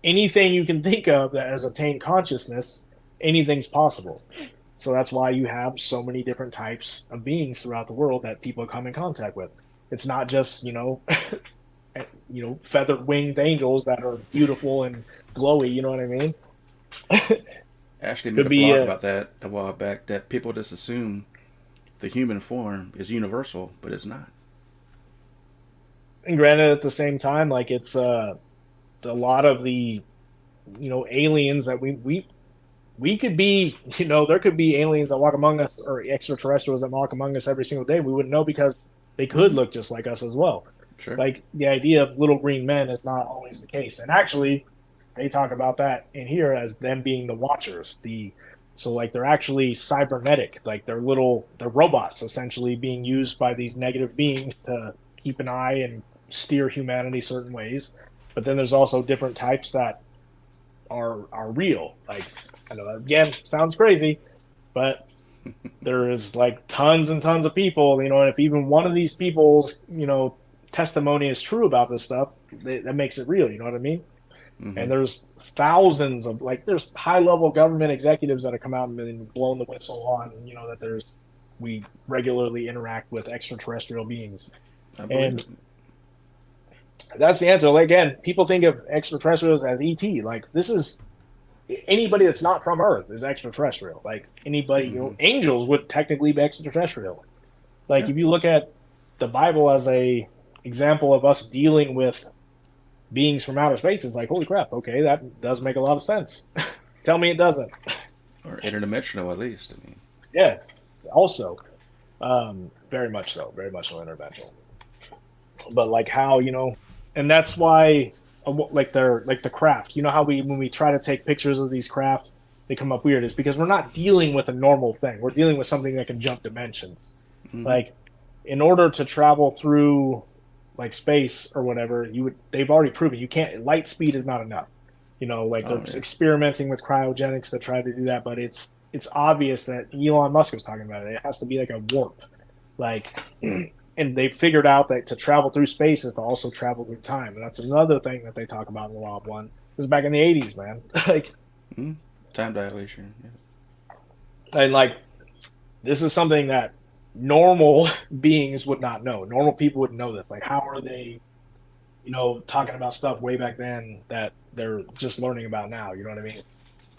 Speaker 2: anything you can think of that has attained consciousness, anything's possible. So that's why you have so many different types of beings throughout the world that people come in contact with. It's not just feathered winged angels that are beautiful and glowy, you know what I mean?
Speaker 1: Ashley made
Speaker 2: Could
Speaker 1: a
Speaker 2: be
Speaker 1: blog about that a while back, that people just assume the human form is universal, but it's not.
Speaker 2: and granted at the same time like it's a lot of the aliens that we could be, there could be aliens that walk among us or extraterrestrials that walk among us every single day. We wouldn't know because they could look just like us as well.
Speaker 1: Sure.
Speaker 2: Like the idea of little green men is not always the case. And actually, they talk about that in here as them being the watchers. So like they're actually cybernetic, like they're robots essentially being used by these negative beings to keep an eye and steer humanity certain ways. But then there's also different types that are real. Like I know again sounds crazy, but there is like tons and tons of people, and if even one of these people's testimony is true about this stuff, that makes it real. You know what I mean? And there's thousands of there's high level government executives that have come out and been blown the whistle on that we regularly interact with extraterrestrial beings.
Speaker 1: I believe
Speaker 2: And
Speaker 1: it.
Speaker 2: that's the answer. Like, again, people think of extraterrestrials as ET. Like this is anybody that's not from Earth is extraterrestrial. Like anybody, angels would technically be extraterrestrial. Like
Speaker 1: Yeah.
Speaker 2: if you look at the Bible as a example of us dealing with beings from outer space, it's like, holy crap, okay, that does make a lot of sense. Tell me it doesn't.
Speaker 1: Or interdimensional, at least. I mean,
Speaker 2: Yeah, also, very much so interventional. But like how, and that's why, like they're like the craft. You know how when we try to take pictures of these craft, they come up weird. It's because we're not dealing with a normal thing. We're dealing with something that can jump dimensions. Like, in order to travel through like space or whatever, they've already proven you can't. Light speed is not enough. They're experimenting with cryogenics to try to do that, but it's obvious that Elon Musk was talking about it. It has to be like a warp. Like and they figured out that to travel through space is to also travel through time, and that's another thing that they talk about in the Law of One. This is back in the '80s, man. Like,
Speaker 1: Mm-hmm. Time dilation. Yeah.
Speaker 2: and like this is something that normal beings would not know. Normal people wouldn't know this. Like, how are they, talking about stuff way back then that they're just learning about now? You know what I mean?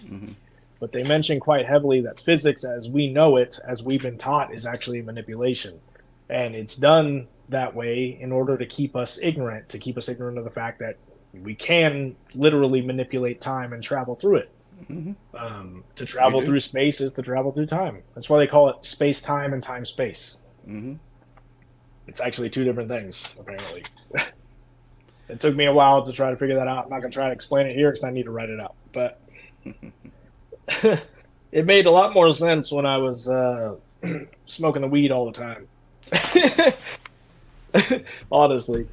Speaker 1: Mm-hmm.
Speaker 2: But they mention quite heavily that physics, as we know it, as we've been taught, is actually manipulation. And it's done that way in order to keep us ignorant, of the fact that we can literally manipulate time and travel through it.
Speaker 1: Mm-hmm.
Speaker 2: To
Speaker 1: We
Speaker 2: travel
Speaker 1: do.
Speaker 2: through space is to travel through time. That's why they call it space time and time space.
Speaker 1: Mm-hmm.
Speaker 2: It's actually two different things, apparently. It took me a while to try to figure that out. I'm not going to try to explain it here because I need to write it out. But it made a lot more sense when I was smoking the weed all the time. Honestly.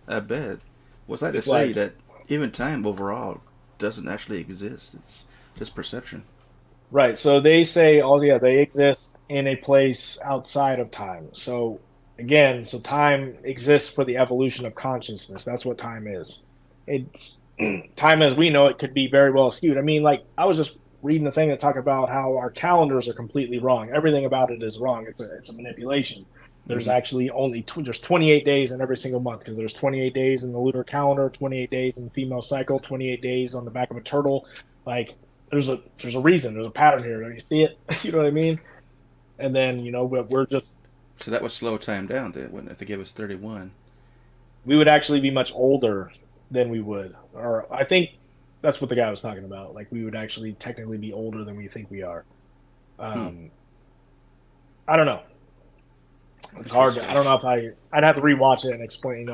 Speaker 1: I bet. Was that to
Speaker 2: It's
Speaker 1: say
Speaker 2: like,
Speaker 1: that even time overall doesn't actually exist? It's just perception.
Speaker 2: right. So they say, oh, yeah, they exist in a place outside of time. So, again, so time exists for the evolution of consciousness. That's what time is. It's time as we know it could be very well skewed. I mean, like, I was just reading the thing that talk about how our calendars are completely wrong. Everything about it is wrong. It's a manipulation. There's
Speaker 1: Mm-hmm.
Speaker 2: actually there's 28 days in every single month because there's 28 days in the lunar calendar, 28 days in the female cycle, 28 days on the back of a turtle. Like, there's a reason, there's a pattern here. You see it? You know what I mean? And then we're just
Speaker 1: So that would slow time down then, wouldn't it? If they give us 31.
Speaker 2: we would actually be much older than we would, or I think that's what the guy was talking about. Like, we would actually technically be older than we think we are.
Speaker 1: Hmm.
Speaker 2: Um, I don't know. It's hard. I
Speaker 1: Interesting.
Speaker 2: don't know if I'd have to rewatch it and explain.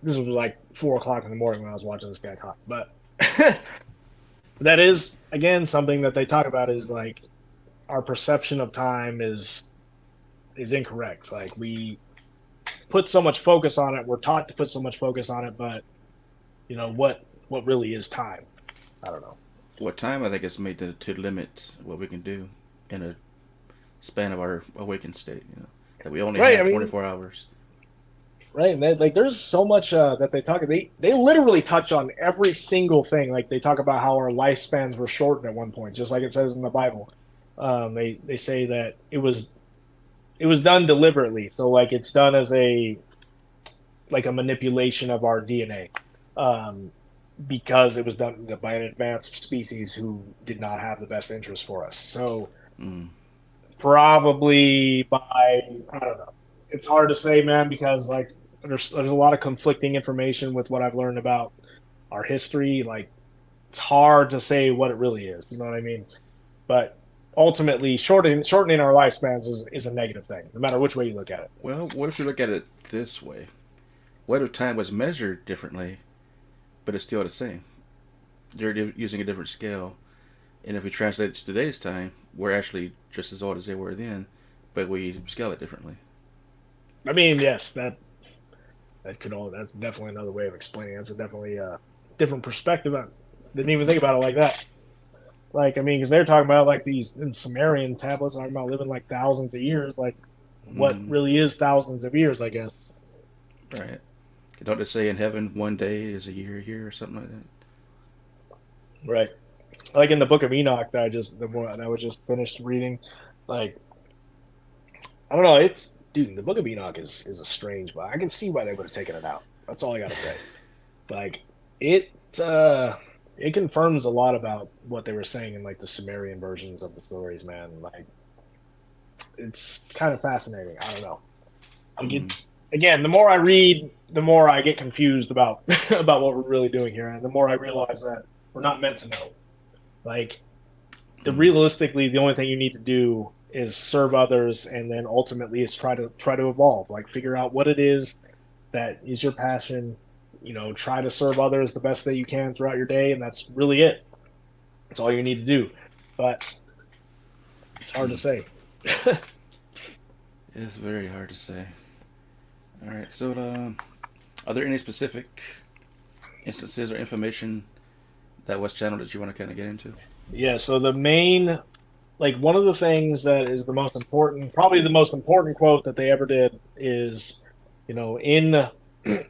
Speaker 2: This was like 4 o'clock in the morning when I was watching this guy talk. But that is again something that they talk about is like our perception of time is incorrect. Like, we put so much focus on it. We're taught to put so much focus on it, but what really is time? I don't know.
Speaker 1: What time I think is made to limit what we can do in a span of our awakened state. That we only
Speaker 2: Right. I
Speaker 1: have
Speaker 2: mean,
Speaker 1: 24 hours.
Speaker 2: right. And like, there's so much that they talk. They literally touch on every single thing. Like, they talk about how our lifespans were shortened at one point, just like it says in the Bible. They say that it was done deliberately. So, like, it's done as a manipulation of our DNA, because it was done by an advanced species who did not have the best interest for us. So,
Speaker 1: Mm.
Speaker 2: probably by, I don't know. It's hard to say, man, because like there's a lot of conflicting information with what I've learned about our history. Like, it's hard to say what it really is. You know what I mean? But ultimately, shortening our lifespans is a negative thing, no matter which way you look at it.
Speaker 1: Well, what if you look at it this way? What if time was measured differently, but it's still the same? They're using a different scale. And if we translate it to today's time, we're actually just as old as they were then, but we scale it differently.
Speaker 2: I mean, yes, that's definitely another way of explaining it. That's a definitely a different perspective. I didn't even think about it like that. Like, I mean, because they're talking about like these in Sumerian tablets talking about living like thousands of years. Like, what
Speaker 1: Mm,
Speaker 2: really is thousands of years? I guess.
Speaker 1: right. Don't they say in heaven one day is a year here or something like that?
Speaker 2: Right. Like in the Book of Enoch that the one that I was just finished reading. Like, I don't know. It's dude. The Book of Enoch is a strange book. I can see why they would have taken it out. That's all I gotta say. Like, it it confirms a lot about what they were saying in like the Sumerian versions of the stories, man. Like, it's kind of fascinating. I don't know. Like,
Speaker 1: Mm,
Speaker 2: again, the more I read, the more I get confused about about what we're really doing here, and the more I realize that we're not meant to know. Like,
Speaker 1: mm,
Speaker 2: realistically, the only thing you need to do is serve others, and then ultimately is try to evolve. Like, figure out what it is that is your passion. Try to serve others the best that you can throughout your day, and that's really it. That's all you need to do. But it's hard to
Speaker 1: mm.
Speaker 2: say.
Speaker 1: It's very hard to say. All right. So, are there any specific instances or information that was channeled that you want to kind of get into?
Speaker 2: Yeah. So the main like one of the things that is the most important, probably the most important quote that they ever did is, in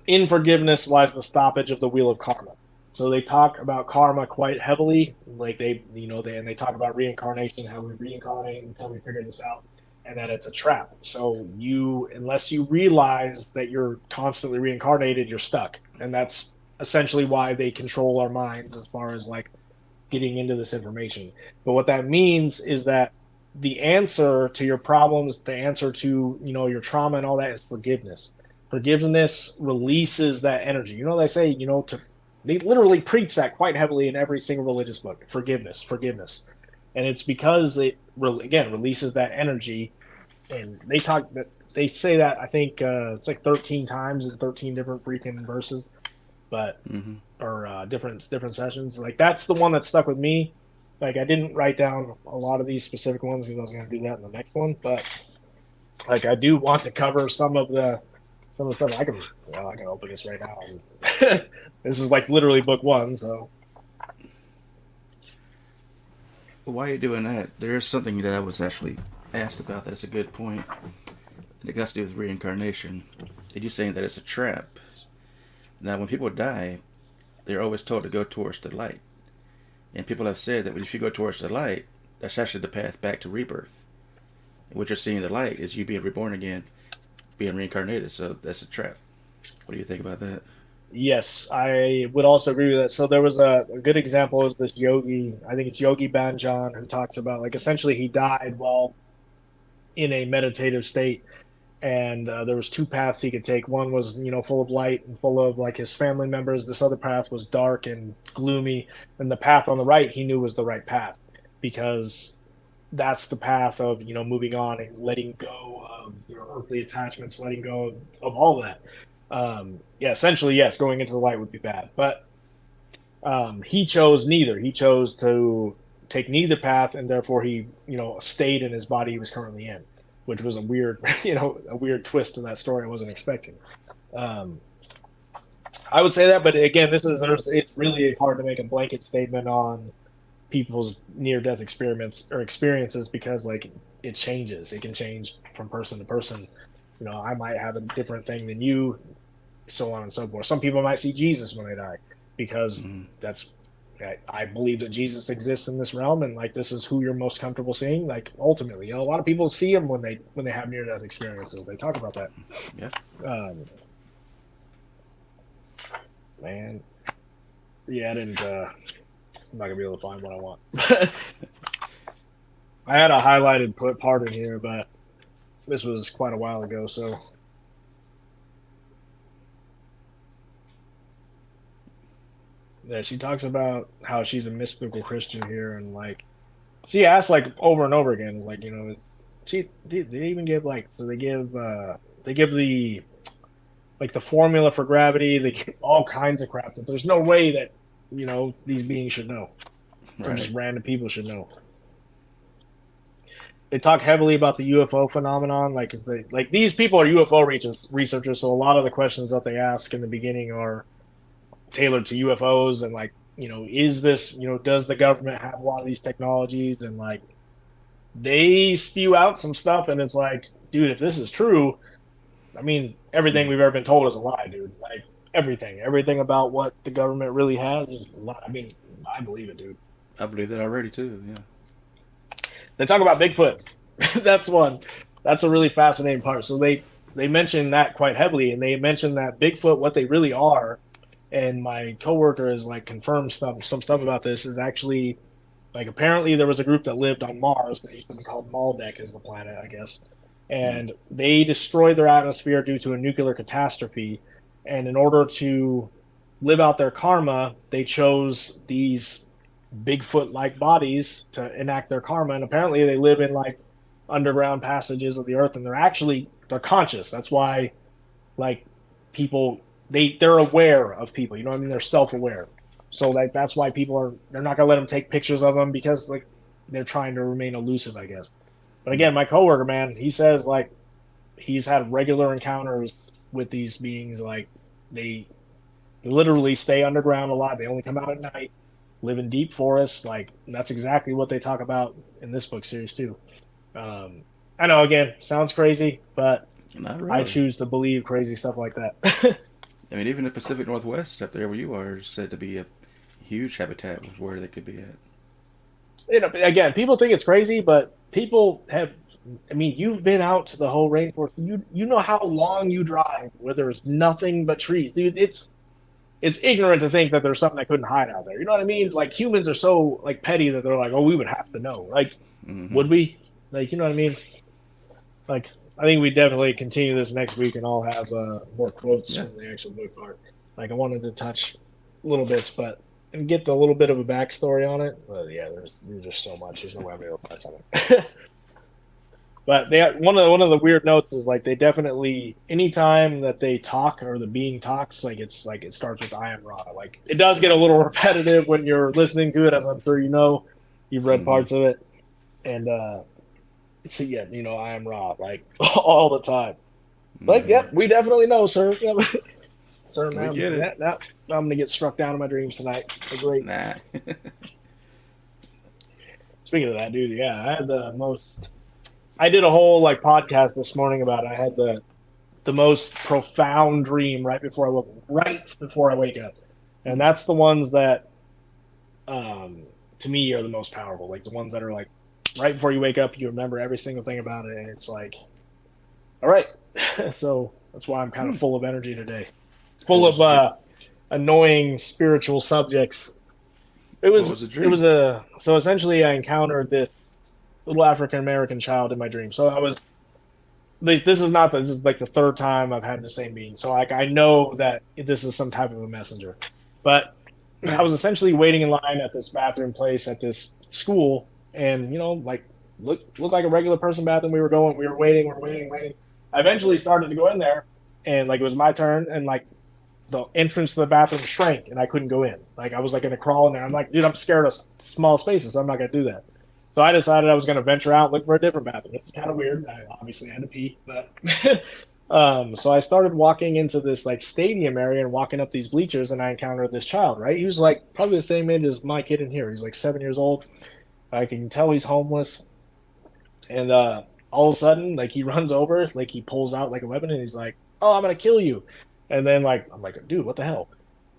Speaker 2: in forgiveness lies the stoppage of the wheel of karma. So they talk about karma quite heavily, like they talk about reincarnation, how we reincarnate until we figure this out, and that it's a trap. So unless you realize that you're constantly reincarnated, you're stuck, and that's essentially why they control our minds as far as like getting into this information. But what that means is that the answer to your problems, the answer to, your trauma and all that is forgiveness. Forgiveness releases that energy. They say, they literally preach that quite heavily in every single religious book. Forgiveness, forgiveness. And it's because it again releases that energy, and they say that I think it's like 13 times in 13 different freaking verses, but
Speaker 1: Mm-hmm.
Speaker 2: or different sessions. Like that's the one that stuck with me. Like I didn't write down a lot of these specific ones because I was going to do that in the next one, but like I do want to cover some of the stuff. I can open this right now. This is like literally book one, so
Speaker 1: While you're doing that, there is something that I was actually asked about that's a good point. It has to do with reincarnation. And you saying that it's a trap. Now, when people die, they're always told to go towards the light. And people have said that if you go towards the light, that's actually the path back to rebirth. And what you're seeing in the light is you being reborn again, being reincarnated. So that's a trap. What do you think about that?
Speaker 2: yes, I would also agree with that. So there was a good example is this yogi. I think it's Yogi Banjan who talks about like essentially he died while in a meditative state, and there was two paths he could take. One was full of light and full of like his family members. This other path was dark and gloomy, and the path on the right he knew was the right path because that's the path of moving on and letting go of your earthly attachments, letting go of all of that. Yeah, essentially, yes, going into the light would be bad, but he chose neither. He chose to take neither path, and therefore he, stayed in his body he was currently in, which was a weird, a weird twist to that story I wasn't expecting. Um, I would say that, but again, it's really hard to make a blanket statement on people's near death experiments or experiences because like it changes. It can change from person to person. I might have a different thing than you, so on and so forth. Some people might see Jesus when they die because
Speaker 1: Mm-hmm.
Speaker 2: that's I believe that Jesus exists in this realm, and like this is who you're most comfortable seeing. Like ultimately, a lot of people see him when they have near death experiences. They talk about that.
Speaker 1: Yeah.
Speaker 2: Um, man, yeah, I didn't. I'm not gonna be able to find what I want. I had a highlighted part in here, but this was quite a while ago. So yeah, she talks about how she's a mystical Christian here, and like she asks like over and over again, like they even give like so they give the like the formula for gravity, they give all kinds of crap that there's no way that these beings should know or
Speaker 1: Right.
Speaker 2: just random people should know. They talk heavily about the UFO phenomenon, like these people are UFO researchers, so a lot of the questions that they ask in the beginning are tailored to UFOs and like is this does the government have a lot of these technologies, and like they spew out some stuff and it's like, dude, if this is true, I mean everything we've ever been told is a lie, dude. Like everything about what the government really has is a lie. I mean, I believe it, dude.
Speaker 1: I believe that already too. Yeah.
Speaker 2: They talk about Bigfoot. That's one. That's a really fascinating part. So they mention that quite heavily, and they mention that Bigfoot, what they really are, and my coworker has like confirmed some stuff about this is actually like apparently there was a group that lived on Mars that used to be called Maldek is the planet, I guess,
Speaker 1: Mm.
Speaker 2: and they destroyed their atmosphere due to a nuclear catastrophe, and in order to live out their karma, they chose these Bigfoot like bodies to enact their karma, and apparently they live in like underground passages of the earth, and they're conscious. That's why like people they're aware of people. You know what I mean? They're self aware. So like that's why they're not gonna let them take pictures of them because like they're trying to remain elusive, I guess. But
Speaker 1: Mm.
Speaker 2: again, my coworker, man, he says like he's had regular encounters with these beings. Like they literally stay underground a lot. They only come out at night. live in deep forests. Like that's exactly what they talk about in this book series too. Um, I know again sounds crazy, but
Speaker 1: Not
Speaker 2: I
Speaker 1: really.
Speaker 2: choose to believe crazy stuff like that.
Speaker 1: I mean, even the Pacific Northwest up there where you are is said to be a huge habitat of where they could be at.
Speaker 2: Again, people think it's crazy, but people have. I mean, you've been out to the whole rainforest. You know how long you drive where there's nothing but trees, dude. It's ignorant to think that there's something that couldn't hide out there. You know what I mean? Like humans are so like petty that they're like, oh, we would have to know. Like,
Speaker 1: Mm-hmm.
Speaker 2: would we? Like, you know what I mean? Like, I think we definitely continue this next week, and I'll have more quotes
Speaker 1: Yeah.
Speaker 2: from the actual book part. Like, I wanted to touch little bits, but and get a little bit of a backstory on it. But yeah, there's just so much. There's no way I'm able to touch on it. But they one of the weird notes is like they definitely anytime that they talk or the being talks, like it's like it starts with I am Ra. Like it does get a little repetitive when you're listening to it, as I'm sure you know. You've read
Speaker 1: Mm-hmm.
Speaker 2: parts of it. And it's yeah, I am Ra, like all the time. Like,
Speaker 1: Mm-hmm.
Speaker 2: yep, we definitely know, sir. Yep. Sir,
Speaker 1: We
Speaker 2: ma'am.
Speaker 1: get it.
Speaker 2: Yeah, now I'm gonna get struck down in my dreams tonight. Great.
Speaker 1: Nah.
Speaker 2: Speaking of that, dude, yeah, I had the most I did a whole like podcast this morning about it. I had the most profound dream right before I wake up. And that's the ones that um to me are the most powerful. Like the ones that are like right before you wake up, you remember every single thing about it, and it's like, all right. So that's why I'm kind of
Speaker 1: Hmm.
Speaker 2: full of energy today.
Speaker 1: What
Speaker 2: Full
Speaker 1: was
Speaker 2: of
Speaker 1: the
Speaker 2: annoying spiritual subjects.
Speaker 1: What was the
Speaker 2: It
Speaker 1: dream?
Speaker 2: was a so essentially I encountered this little African American child in my dream. So I was this is not this is like the third time I've had the same meeting. So like I know that this is some type of a messenger. But I was essentially waiting in line at this bathroom place at this school, and like looked like a regular person bathroom. We were waiting. I eventually started to go in there, and like it was my turn, and like the entrance to the bathroom shrank, and I couldn't go in. Like I was like gonna crawl in there. I'm like, dude, I'm scared of small spaces. So I'm not gonna do that. So I decided I was gonna venture out, look for a different bathroom. It's kind of weird. I obviously had to pee, but so I started walking into this like stadium area and walking up these bleachers, and I encountered this child. Right, he was like probably the same age as my kid in here. He's like 7 years old. I can tell he's homeless, and all of a sudden, like he runs over, like he pulls out like a weapon, and he's like, "Oh, I'm gonna kill you!" And then like I'm like, "Dude, what the hell?"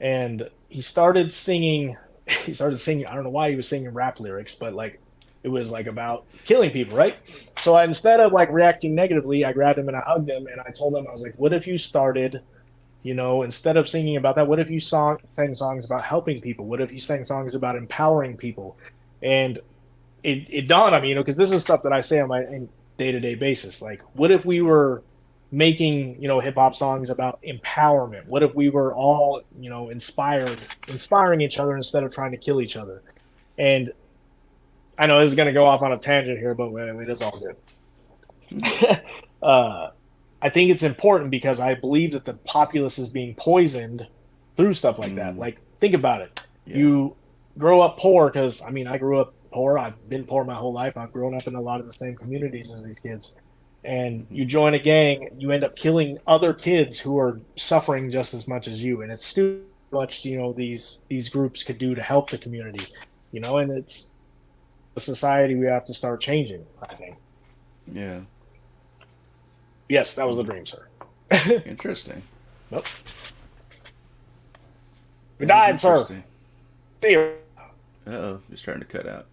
Speaker 2: And he started singing. He started singing. I don't know why he was singing rap lyrics, but like it was like about killing people, right? So instead of like reacting negatively, I grabbed him and I hugged him and I told him I was like, "What if you started?" Instead of singing about that, what if you sang songs about helping people? What if you sang songs about empowering people? And it dawned on me, because this is stuff that I say on my day to day basis. Like, what if we were making hip hop songs about empowerment? What if we were all inspiring each other instead of trying to kill each other? And I know this is going to go off on a tangent here, but wait, it's all good. uh, I think it's important because I believe that the populace is being poisoned through stuff like that.
Speaker 1: Mm,
Speaker 2: Like, think about it.
Speaker 1: yeah.
Speaker 2: You grow up poor because, I mean, I grew up poor. I've been poor my whole life. I've grown up in a lot of the same communities as these kids. And
Speaker 1: Mm-hmm.
Speaker 2: you join a gang, you end up killing other kids who are suffering just as much as you. And it's too much, these groups could do to help the community, and it's a society we have to start changing, I think.
Speaker 1: Yeah.
Speaker 2: Yes, that was the
Speaker 1: Mm,
Speaker 2: dream, sir.
Speaker 1: interesting.
Speaker 2: Nope. We
Speaker 1: That is
Speaker 2: died, sir.
Speaker 1: interesting.
Speaker 2: The
Speaker 1: Uh-oh, you're starting to cut out.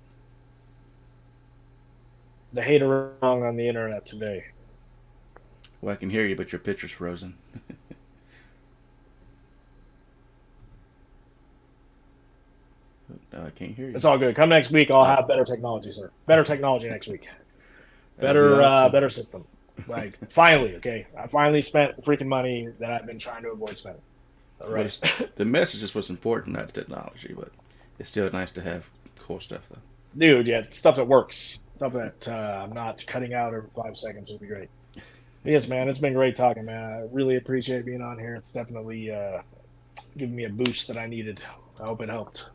Speaker 2: hater wrong on the internet today.
Speaker 1: Well, I can hear you, but your picture's frozen. No, I can't hear you.
Speaker 2: It's all good. Come next week, I'll
Speaker 1: Oh,
Speaker 2: have better technology, sir. Better technology next week.
Speaker 1: that'd be awesome.
Speaker 2: Better system. Like finally, okay. I finally spent the freaking money that I've been trying to avoid spending. All
Speaker 1: But
Speaker 2: right,
Speaker 1: the message is what's important, not the technology. But it's still nice to have cool stuff, though.
Speaker 2: dude. Yeah, stuff that works. Stuff that I'm not cutting out every 5 seconds would be great. Yes, man. It's been great talking, man. I really appreciate being on here. It's definitely giving me a boost that I needed. I hope it helped.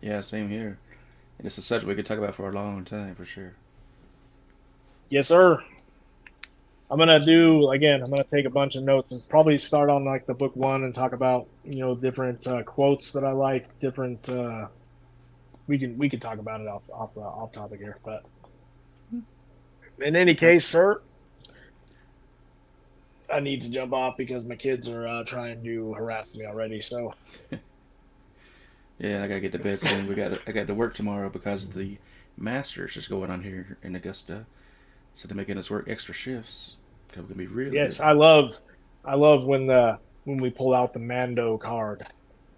Speaker 1: Yeah, same here. And it's a subject we could talk about for a long time, for sure.
Speaker 2: Yes, sir. I'm gonna do again. I'm gonna take a bunch of notes and probably start on like the book one and talk about different quotes that I like. Different. We can talk about it off topic here, but in any
Speaker 1: Uh,
Speaker 2: case, sir, I need to jump off because my kids are trying to harass me already. So
Speaker 1: Yeah, I gotta get to bed soon. I got to work tomorrow because the Masters is going on here in Augusta, so they're making us work extra shifts. It's gonna be really
Speaker 2: yes,
Speaker 1: busy.
Speaker 2: I love when we pull out the Mando card,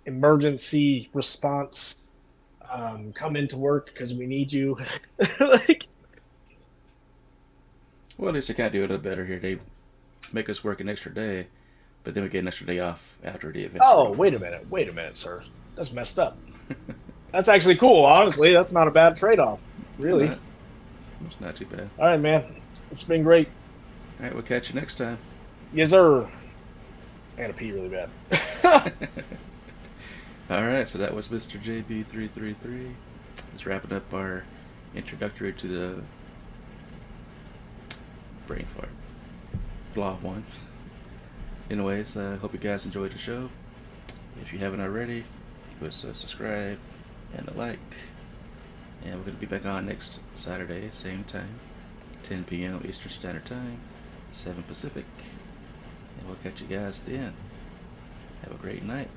Speaker 2: emergency response. Come into work because we need you. Like,
Speaker 1: Well, at least they kind of do it a little better here. They make us work an extra day, but then we get an extra day off after the events are
Speaker 2: oh,
Speaker 1: over.
Speaker 2: wait a minute, sir. That's messed up. That's actually cool. Honestly, that's not a bad trade off.
Speaker 1: It's
Speaker 2: Really.
Speaker 1: not. It's not too bad.
Speaker 2: All right, man. It's been great.
Speaker 1: All right, we'll catch you next time.
Speaker 2: Yes, sir. I gotta pee really bad.
Speaker 1: All right, so that was Mr. JB333. Just wrapping up our introductory to the brain fart. Law of One. Anyways, I hope you guys enjoyed the show. If you haven't already, give us a subscribe and a like. And we're going to be back on next Saturday, same time, 10 p.m. Eastern Standard Time, 7 Pacific. And we'll catch you guys then. Have a great night.